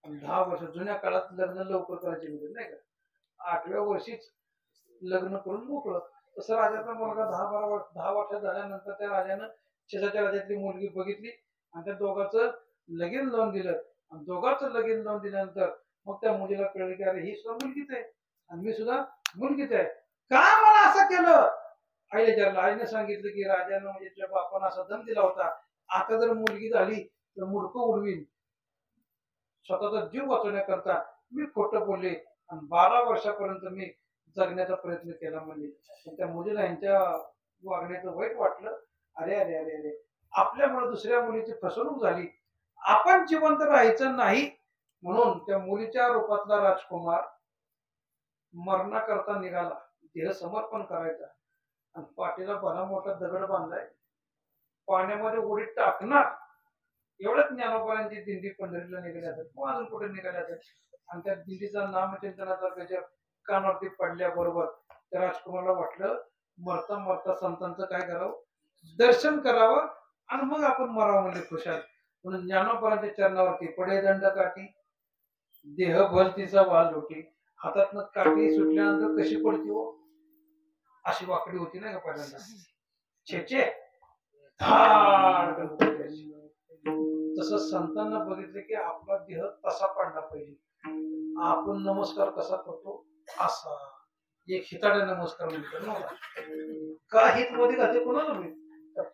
आणि 10 वर्ष जुन्या काळात लग्न लवकर करायचे म्हणजे नाही का, 8व्या वर्षीच लग्न करून मोकळं. तसं राजाचा मुलगा 10 वर्ष झाल्यानंतर त्या राजानं शेजारच्या राज्यातली मुलगी बघितली आणि त्या दोघांचं लगीन लावून दिलं. आणि दोघांचं लगीन लावून दिल्यानंतर मग त्या मुलीला कळलं की अरे ही सुद्धा मुलगीच आहे आणि मी सुद्धा मुलगीच आहे, का मला असं केलं. आईला विचारलं, आईने सांगितलं की राजानं म्हणजे तुझ्या बापानं असा दम दिला होता, आता जर मुलगी झाली तर मुडकं उडवीन. स्वतःचा जीव वाचवण्याकरता मी खोटं बोलले आणि 12 वर्षापर्यंत मी जगण्याचा प्रयत्न केला. म्हणजे त्या मुलीला यांच्या वागण्याचं वाईट वाटलं. अरे आपल्यामुळे दुसऱ्या मुलीची फसवणूक झाली, आपण जिवंत राहायचं नाही म्हणून त्या मुलीच्या रूपातला राजकुमार मरणाकरता निघाला, देह समर्पण करायचा. आणि पाठीला भला मोठा दगड बांधलाय, पाण्यामध्ये उडी टाकणार. एवढंच ज्ञानोबांची दिंडी पंढरीला निघाली असेल, अजून कुठे निघाले असेल. आणि त्या दिंडीचा नामचिंतनाचा गजर कानावरती पडल्याबरोबर त्या राजकुमारला वाटलं मरता संतांचं काय करावं, दर्शन करावं आणि मग आपण मरावं म्हणजे खुशाल. म्हणून ज्ञानोबरांच्या चरणावरती पडे दंड काठी, देह भलतीचा वाल लोटी. हातातनं काठी सुटल्यानंतर कशी पडती हो, अशी वाकडी होती ना का पहिल्यांदा. छेचे तसं संतांना बघितले की आपला देह तसा पडला पाहिजे. आपण नमस्कार कसा करतो असा एक हिताडे नमस्कार म्हणतो ना. का हित मध्ये घाते कोणाला मी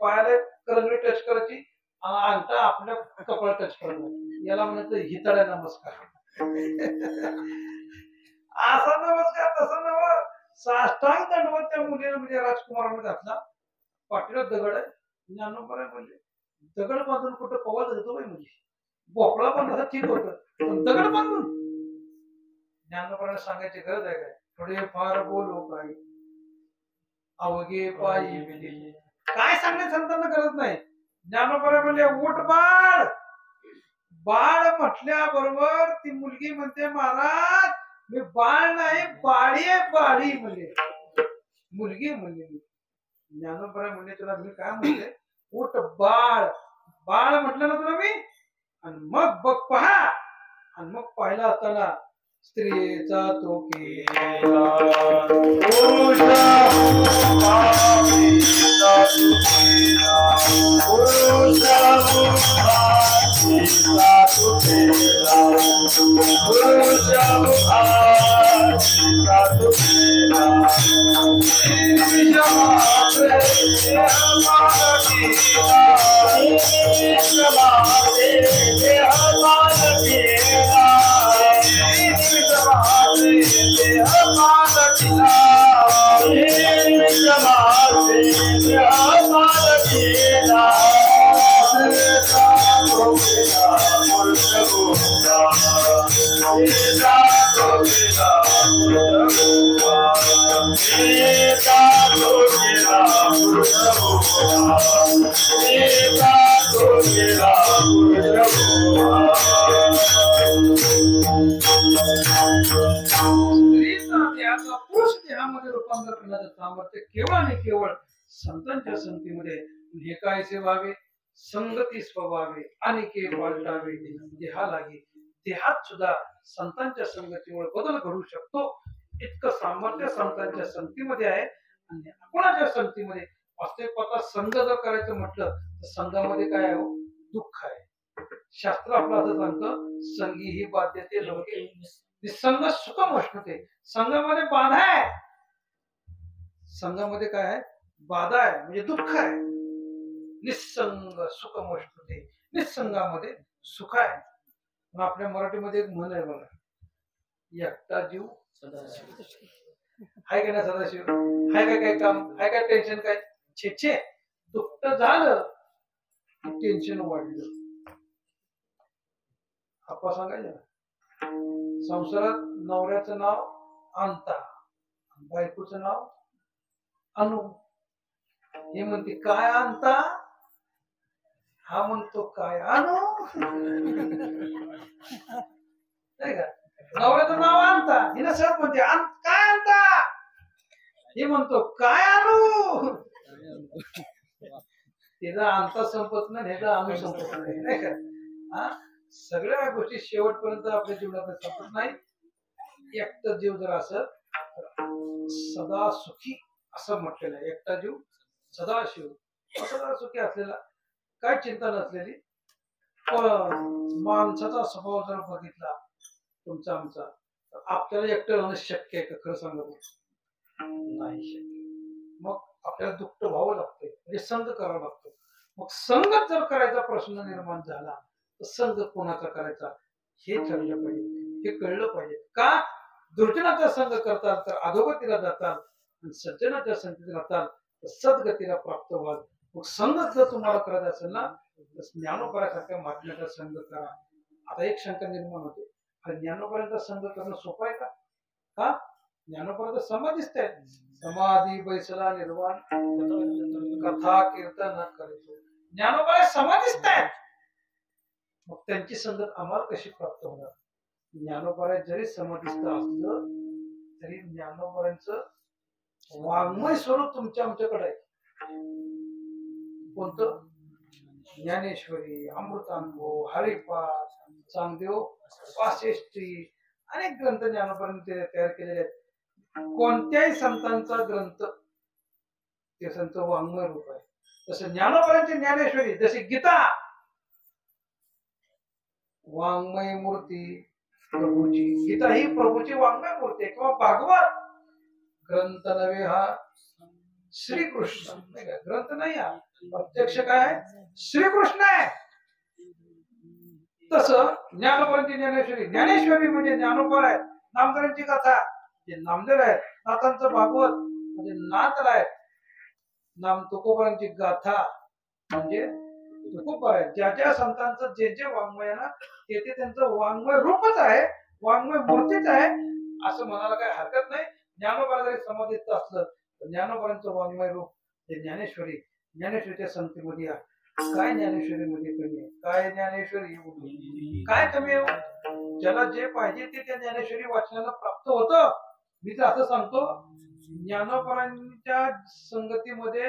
पायाला करंगडी टच करायची, अंगठा आपल्या कपाळ टच करणं, याला म्हणायचं हिताडे नमस्कार. असा नमस्कार तसा नव साष्टांग दंडवत त्या मुलीने म्हणजे राजकुमाराने घातला. पाठीला दगड आहे. ज्ञानोबा म्हणले दगड बांधून कुठं पवायला जातो बाई, म्हणजे बोकळा बांधला ठीक होत, पण दगड बांधून. ज्ञानोबाने सांगायची गरज आहे काय, थोडे फार बोलू काय अवघे पायी मिली. काय सांगण्या संतांना गरज नाही. ज्ञानोबा म्हणले उठ बाळ. बाळ म्हटल्या बरोबर ती मुलगी म्हणते महाराज मी बाळ नाही बाळी आहे, बाळी म्हणले, मुलगी म्हणले मी. ज्ञानोबा म्हणले तुला मी काय म्हणते, उठ बाळ. बाळ म्हटलं ना तुला मी, आणि मग बघ पहा. आणि मग पाहिला असताना स्त्रीचा तो केला पुरुष देहामध्ये रूपांतर करण्याचं सामर्थ्य केवळ आणि केवळ संतांच्या संगतीमध्ये. हे काय सेवावे संगती स्वभावे आणि के पालटावे देहा लागे. देहात सुद्धा संतांच्या संगतीमुळे बदल घडू शकतो. इतकं सामर्थ्य संतांच्या संगतीमध्ये आहे. आणि कोणाच्या संगतीमध्ये वास्तविक संघ जर करायचं म्हटलं तर संघामध्ये काय आहे, दुःख आहे. शास्त्र आपलं असं सांगतं संगी ही बाध्यते लोके निसंग सुखम उष्णते. संघामध्ये बाधा आहे. संघामध्ये काय आहे, बाधा आहे म्हणजे दुःख आहे. निसंग सुखम उष्णते, निसंगामध्ये सुख आहे. आपल्या मराठीमध्ये एक म्हण आहे बघा, एकटा जीव हाय का नाही सदाशिव, हाय काय काय काम, हाय काय टेन्शन काय, छे दुःख झालं टेन्शन वाढलं. आपण सांगायचं संसारात नवऱ्याचं नाव अंता, बायकोचं नाव अनु. हे म्हणते काय अंता, हा म्हणतो काय अनु. नाही का, नवऱ्याचं नाव अंता, हिला सर म्हणते काय अंता, हे म्हणतो काय अनु. तिचा अंता संपत नाही, ह्याचा अनु संपत नाही का. हा सगळ्या गोष्टी शेवटपर्यंत आपल्या जीवनात संपत नाही. एकटा जीव जर असत सदा सुखी असं म्हटलेलं आहे. एकटा जीव सदा शिव, सदा सुखी असलेला, काय चिंता नसलेली. पण माणसाचा स्वभाव जर बघितला तुमचा आमचा, तर आपल्याला एकटं राहणं शक्य आहे का, खरं सांगा नाही शक्य. मग आपल्याला दुःख व्हावं लागतं, म्हणजे संघ करावा लागतो. मग संघ जर करायचा प्रश्न निर्माण झाला तर संघ कोणाचा करायचा हे ठरलं पाहिजे, हे कळलं पाहिजे. का दुर्जनाचा संघ करतात तर अधोगतीला जातात, आणि सज्जनाच्या संगतीत राहतात तर सद्गतीला प्राप्त व्हाल. मग संघ जर तुम्हाला करायचा असेल ना तर ज्ञानोबरासारख्या महात्म्याचा संघ करा. आता एक शंका निर्माण होते, अरे ज्ञानोबराचा संघ करणं सोपं आहे का. का ज्ञानोबराचा समाधीच आहे, समाधी बैसला निर्वाण कथा कीर्तन करायचो. ज्ञानोबा समाधीच आहे. मग त्यांची संगत आम्हाला कशी प्राप्त होणार. ज्ञानोबा जरी समाधीस्थ असलं तरी ज्ञानोबांचं वाङ्मय स्वरूप तुमच्या आमच्याकडे आहे. कोणतं ज्ञानेश्वरी, अमृतानुभव, हरिपाठ, चांगदेव पाशेष्टी, अनेक ग्रंथ ज्ञानोबांनी तयार केलेले आहेत. कोणत्याही संतांचा ग्रंथ ते संत वाङ्मय रूप आहे. तसं ज्ञानोबांची ज्ञानेश्वरी जशी गीता वाङ्मय मूर्ती प्रभूची, गीता ही प्रभूची वाङ्मय मूर्ती आहे. किंवा भागवत ग्रंथ नव्हे हा श्रीकृष्ण, नाही का? ग्रंथ नाही हा प्रत्यक्ष काय आहे, श्रीकृष्ण आहे. तसं ज्ञानोबांची ज्ञानेश्वरी, ज्ञानेश्वरी म्हणजे ज्ञानोबा आहे. नामदेवांची कथा जे नामदेव आहे, नाथांचं भागवत म्हणजे नाथ आहे. नाम तुकोबांची गाथा म्हणजे तुकोबा आहे. ज्या ज्या संतांचं जे जे वाङ्मय आहे ना, ते ते त्यांचं वाङ्मय रूपच आहे, वाङ्मय मूर्तीच आहे असं म्हणायला काही हरकत नाही. ज्ञानोबा जरी समाधीत असलं तर ज्ञानोबांचं वाङ्मय रूप हे ज्ञानेश्वरी, ज्ञानेश्वरीच्या संगतीमध्ये आहे. काय ज्ञानेश्वरीमध्ये कमी आहे, काय ज्ञानेश्वरी काय कमी आहे? ज्याला जे पाहिजे ते त्या ज्ञानेश्वरी वाचनाला प्राप्त होतं. मी तर असं सांगतो, ज्ञानोबांच्या संगतीमध्ये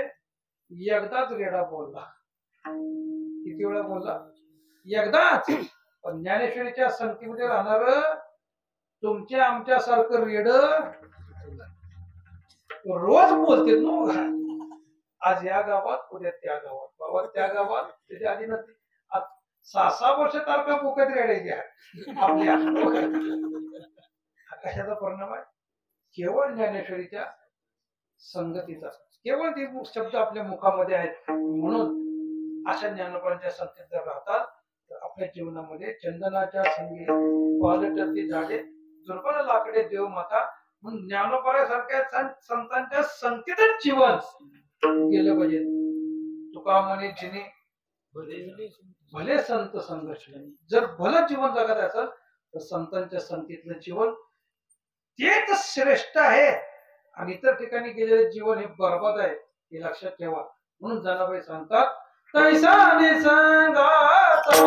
एकदाच रेडा बोलला. किती वेळा बोलला? एकदाच. पण ज्ञानेश्वरीच्या संगतीमध्ये राहणार तुमच्या आमच्या सारखं रेड रोज बोलते ना. आज या गावात, उद्या त्या गावात, बाबा त्या गावात, त्याच्या आधी नसते. 6-6 वर्ष तारखा मुकत रेडायच्या आपल्या. कशाचा परिणाम आहे? केवळ ज्ञानेश्वरीच्या संगतीचा, केवळ ते शब्द आपल्या मुखामध्ये आहेत. म्हणून अशा ज्ञानोबांच्या संगतीत जर राहतात तर आपल्या जीवनामध्ये चंदनाच्या संगी पालटती झाडे, दुर्बल लाकडे देव माता. म्हणून ज्ञानोबासारख्या संतांच्या संगतीतच जीवन गेलं पाहिजे. तुका म्हणे जिने भले संत संघर्ष, जर भलं जीवन जगत असेल तर संतांच्या संगतीतलं जीवन तेच श्रेष्ठ आहे. आणि इतर ठिकाणी गेलेले जीवन हे बरबाद आहे, हे लक्षात ठेवा. म्हणून जनाबाई सांगतात, तैसा निसंगाचा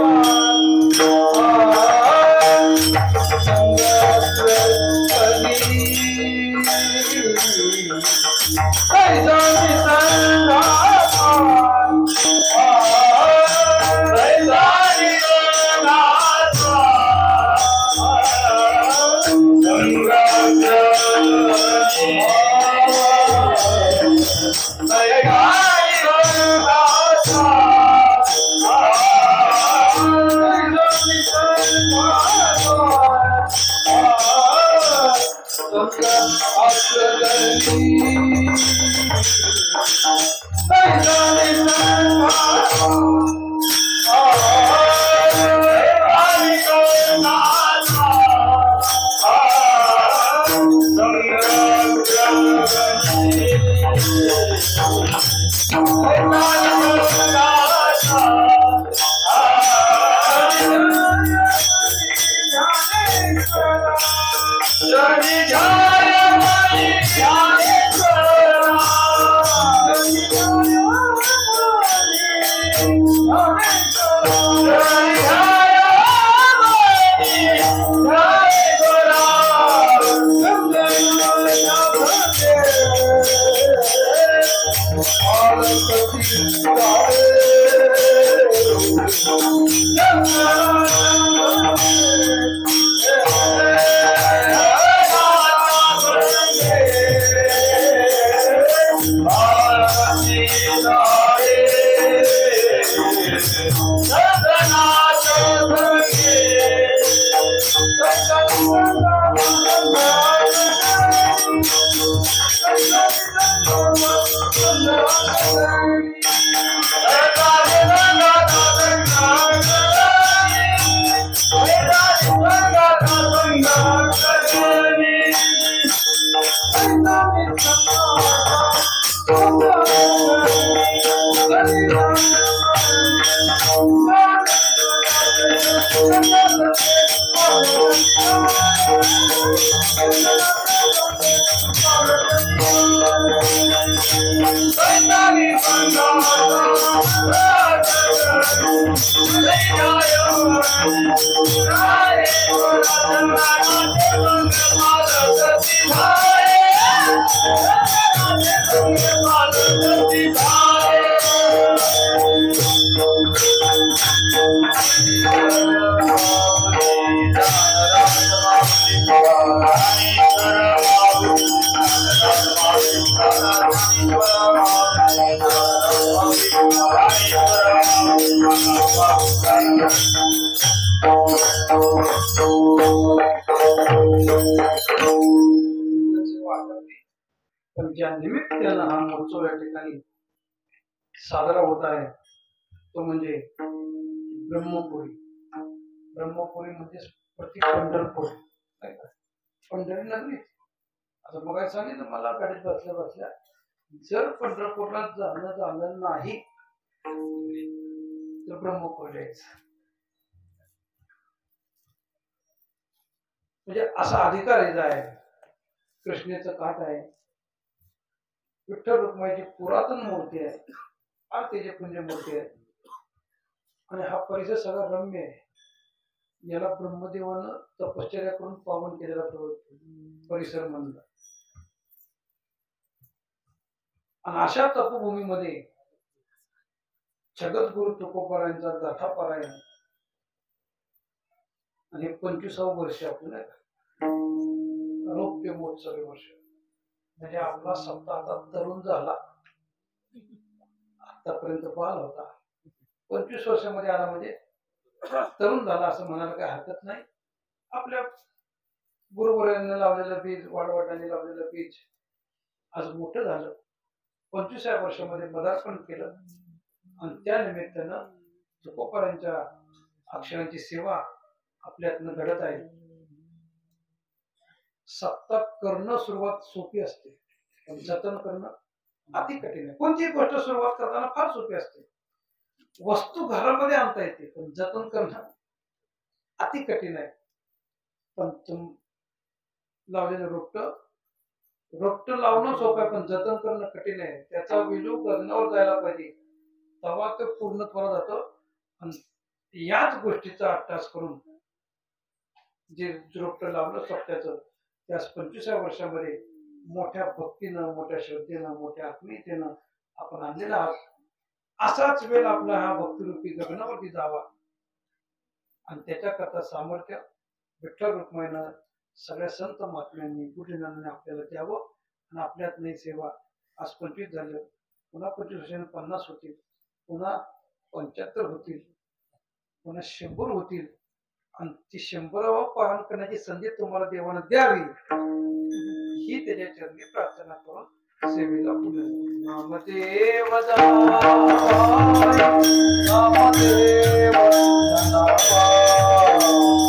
Thank you. पण ज्या निमित्तानं हा महोत्सव या ठिकाणी साजरा होत आहे तो म्हणजे ब्रह्मपुरी. ब्रह्मपुरी म्हणजे प्रति पंढरपूर, पंढरी नगरी. असं बघायला सांगितलं मला गाडीत बसल्या बसल्या, जर पंढरपूरला जाणं झालं नाही तर ब्रह्मपुरी यायचं. म्हणजे असा अधिकार आहे. कृष्णेचं काठ आहे, विठ्ठल रुक्माईची पुरातन मूर्ती आहे, आरतीची पुण्य मूर्ती आहे, आणि हा परिसर सगळा रम्य आहे. याला ब्रह्मदेवानं तपश्चर्या करून पावन केलेला परिसर म्हणला. आणि अशा तपोभूमीमध्ये जगद्गुरु तुकोबारायांचा गाथा पारायण आणि 25वं वर्ष आपलं रौप्य महोत्सवी वर्ष. म्हणजे आपला सप्ताह आता तरुण झाला. आतापर्यंत बाल होता, 25 वर्षामध्ये आला म्हणजे तरुण झाला असं म्हणायला काही हरकत नाही. आपल्या गुरुवर्यांनी लावलेलं बीज, वाडवडिलांनी लावलेलं बीज आज मोठं झालं. 25व्या वर्षामध्ये पदार्पण केलं आणि त्या निमित्तानं तुकोबारायांच्या अक्षरांची सेवा आपल्यातनं घडत आहे. सप्ताह करणं सुरुवात सोपी असते, पण जतन करणं अति कठीण आहे. कोणतीही गोष्ट सुरुवात करताना फार सोपी असते. वस्तू घरामध्ये आणता येते, पण जतन करणं अति कठीण आहे. पण लावलेलं रोपट लावणं सोपं आहे, पण जतन करणं कठीण आहे. त्याचा विलू गगनावर जायला पाहिजे, तेव्हा तो पूर्णत्वाला जातो. आणि याच गोष्टीचा अभ्यास करून जे रोपट लावलं सप्त्याचं, त्या 25व्या वर्षामध्ये मोठ्या भक्तीनं, मोठ्या श्रद्धेनं, मोठ्या आत्मीयतेनं आपण आणलेला आहोत. असाच वेळ आपला हा भक्तिरूपी गगनावरती जावा आणि त्याच्याकरता सामर्थ्य विठ्ठल रुक्माईनं सगळ्या संत महात्म्यांनी गुरुजनांनी आपल्याला द्यावं. आणि आपल्यात नाही सेवा आज 25 झालं, पुन्हा 25 वर्षांनी 50 होतील, पुन्हा 75 होतील, पुन्हा 100 होतील. आणि ती 100वा पालन करण्याची संधी तुम्हाला देवानं द्यावी ही त्याच्या चरणी प्रार्थना करून सेवेला पुढे. नामदेव जनाबाई, नामदेव जनाबाई,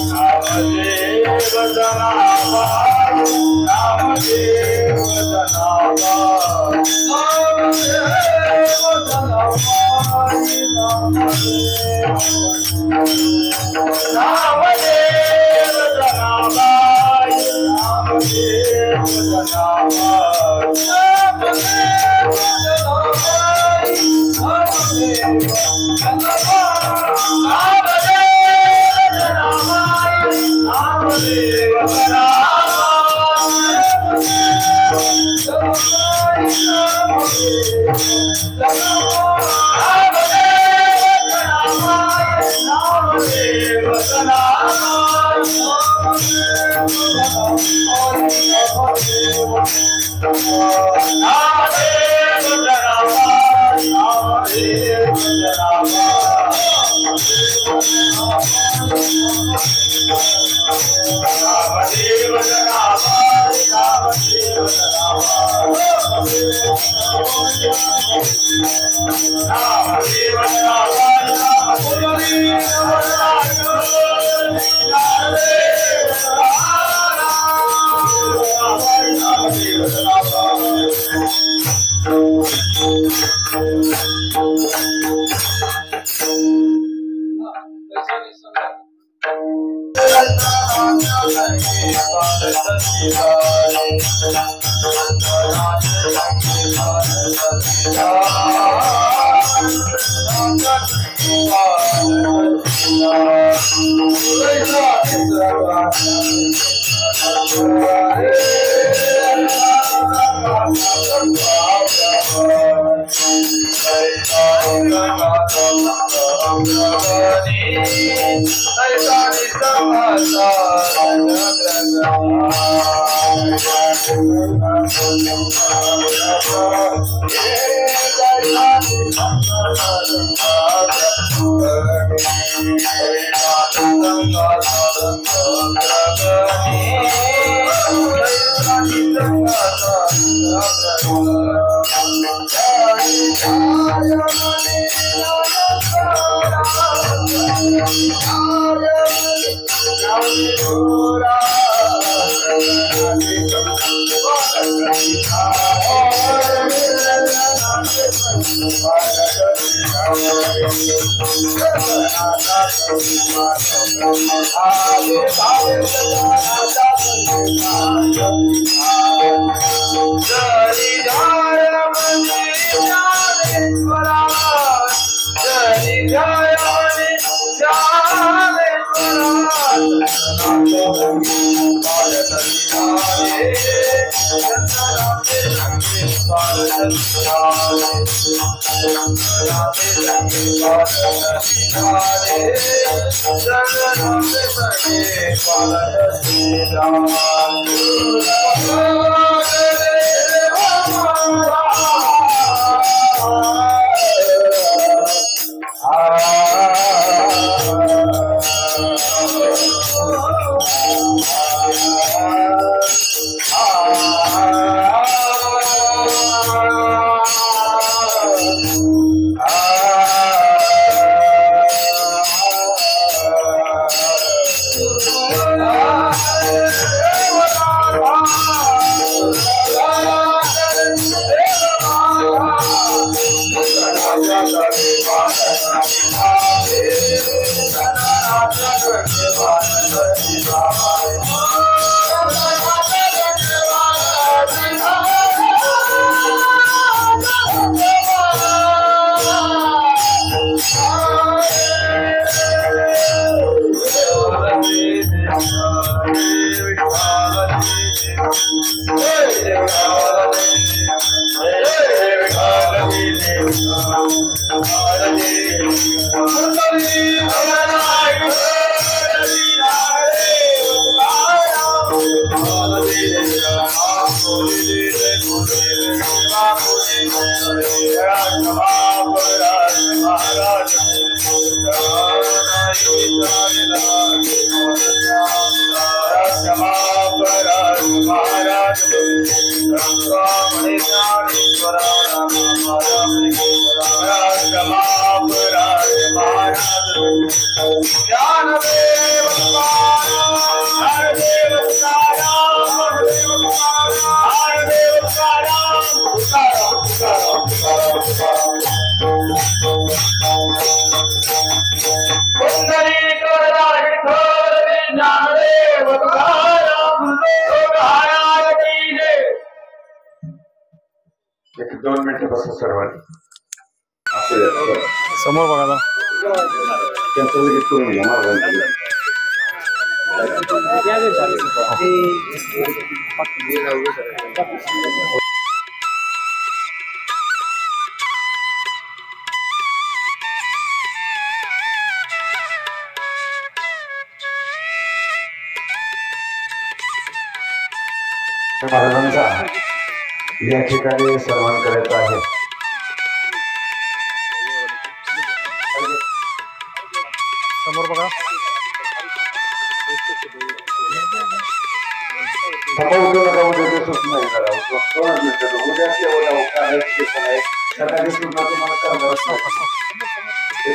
नामदेव जनाबाई, नामदेव जनाबाई, नामदेव जनाबाई, नामदेव जनाबाई, नामदेव एक 2 मिनिटं बसा सर्वांनी समोर बघा ना. त्यांचं लगेच करून घ्या मार्गाने. महाराजांचा या ठिकाणी सन्मान करायचा आहे. समोर बघा. थांबवतो नका, उद्या सुट नाही करावं. 2 मिनिटं उद्या ठेवलं काय सकाळी सुद्धा तुम्हाला करणार.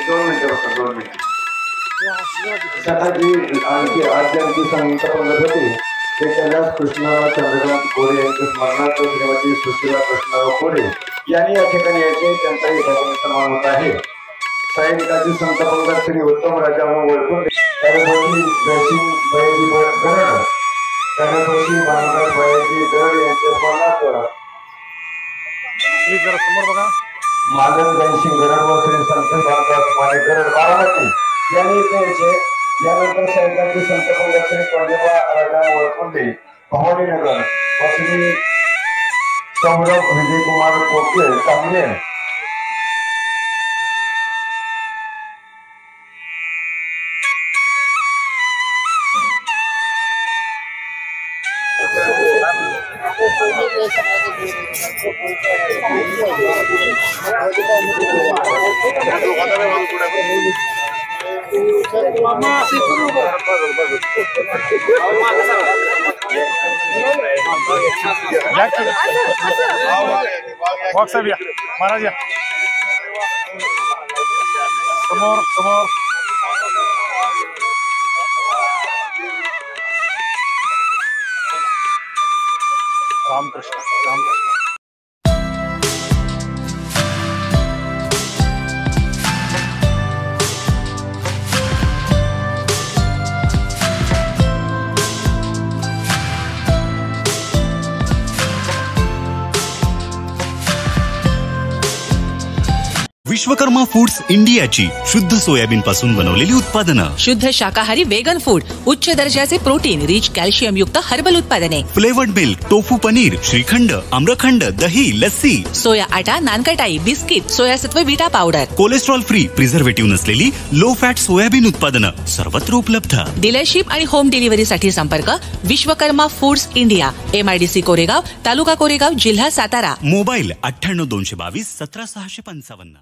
2 मिनिटं बसा, 2 मिनिटं. सकाळी आणखी आद्यांची सांगता बोलत होते ते कैलास कृष्णराव चंद्रकांत कोरे यांच्या स्मरणार्थ श्रीमती सुशीला कृष्णराव कोरे यांनी या ठिकाणी यायचे. त्यांचा या ठिकाणी सन्मान होत आहे. सैनिकाची संत पंगत श्री उत्तम राजा वळकुंडे, त्यानंतर जयसिंग बयाजी गरड, त्यानंतर माननाथ बयाजी गरड यांच्या स्मरणार्थ जरा समोर बघा. मालन जयसिंग गरड व श्री संत माननाथ माने गरड बारामती यांनी इथे यायचे. यानंतर सैनिकाची संत पंगत श्री पंडिबा राजा वळकुंडे भवानीनगर व श्री सौरभ विजयकुमार कोके कामले साहेब या, महाराज या समोर समोर. रामकृष्ण रामकृष्ण. विश्वकर्मा फूड्स इंडियाची शुद्ध सोयाबीन पासून बनवलेली उत्पादनं, शुद्ध शाकाहारी वेगन फूड, उच्च दर्जाचे प्रोटीन रिच कॅल्शियम युक्त हर्बल उत्पादने, flavoured milk, tofu paneer, shrikhand, amrakhand, दही, लस्सी, सोया आटा, नानकटाई, बिस्किट, सोयासत्व Vita powder, cholesterol free, preservative नसलेली लो फॅट सोयाबीन उत्पादनं सर्वत्र उपलब्ध. डीलरशिप आणि होम डिलिव्हरीसाठी संपर्क Vishwakarma foods India, MIDC Koregaon, taluka Koregaon, जिल्हा सातारा. मोबाईल 98 222 17 655.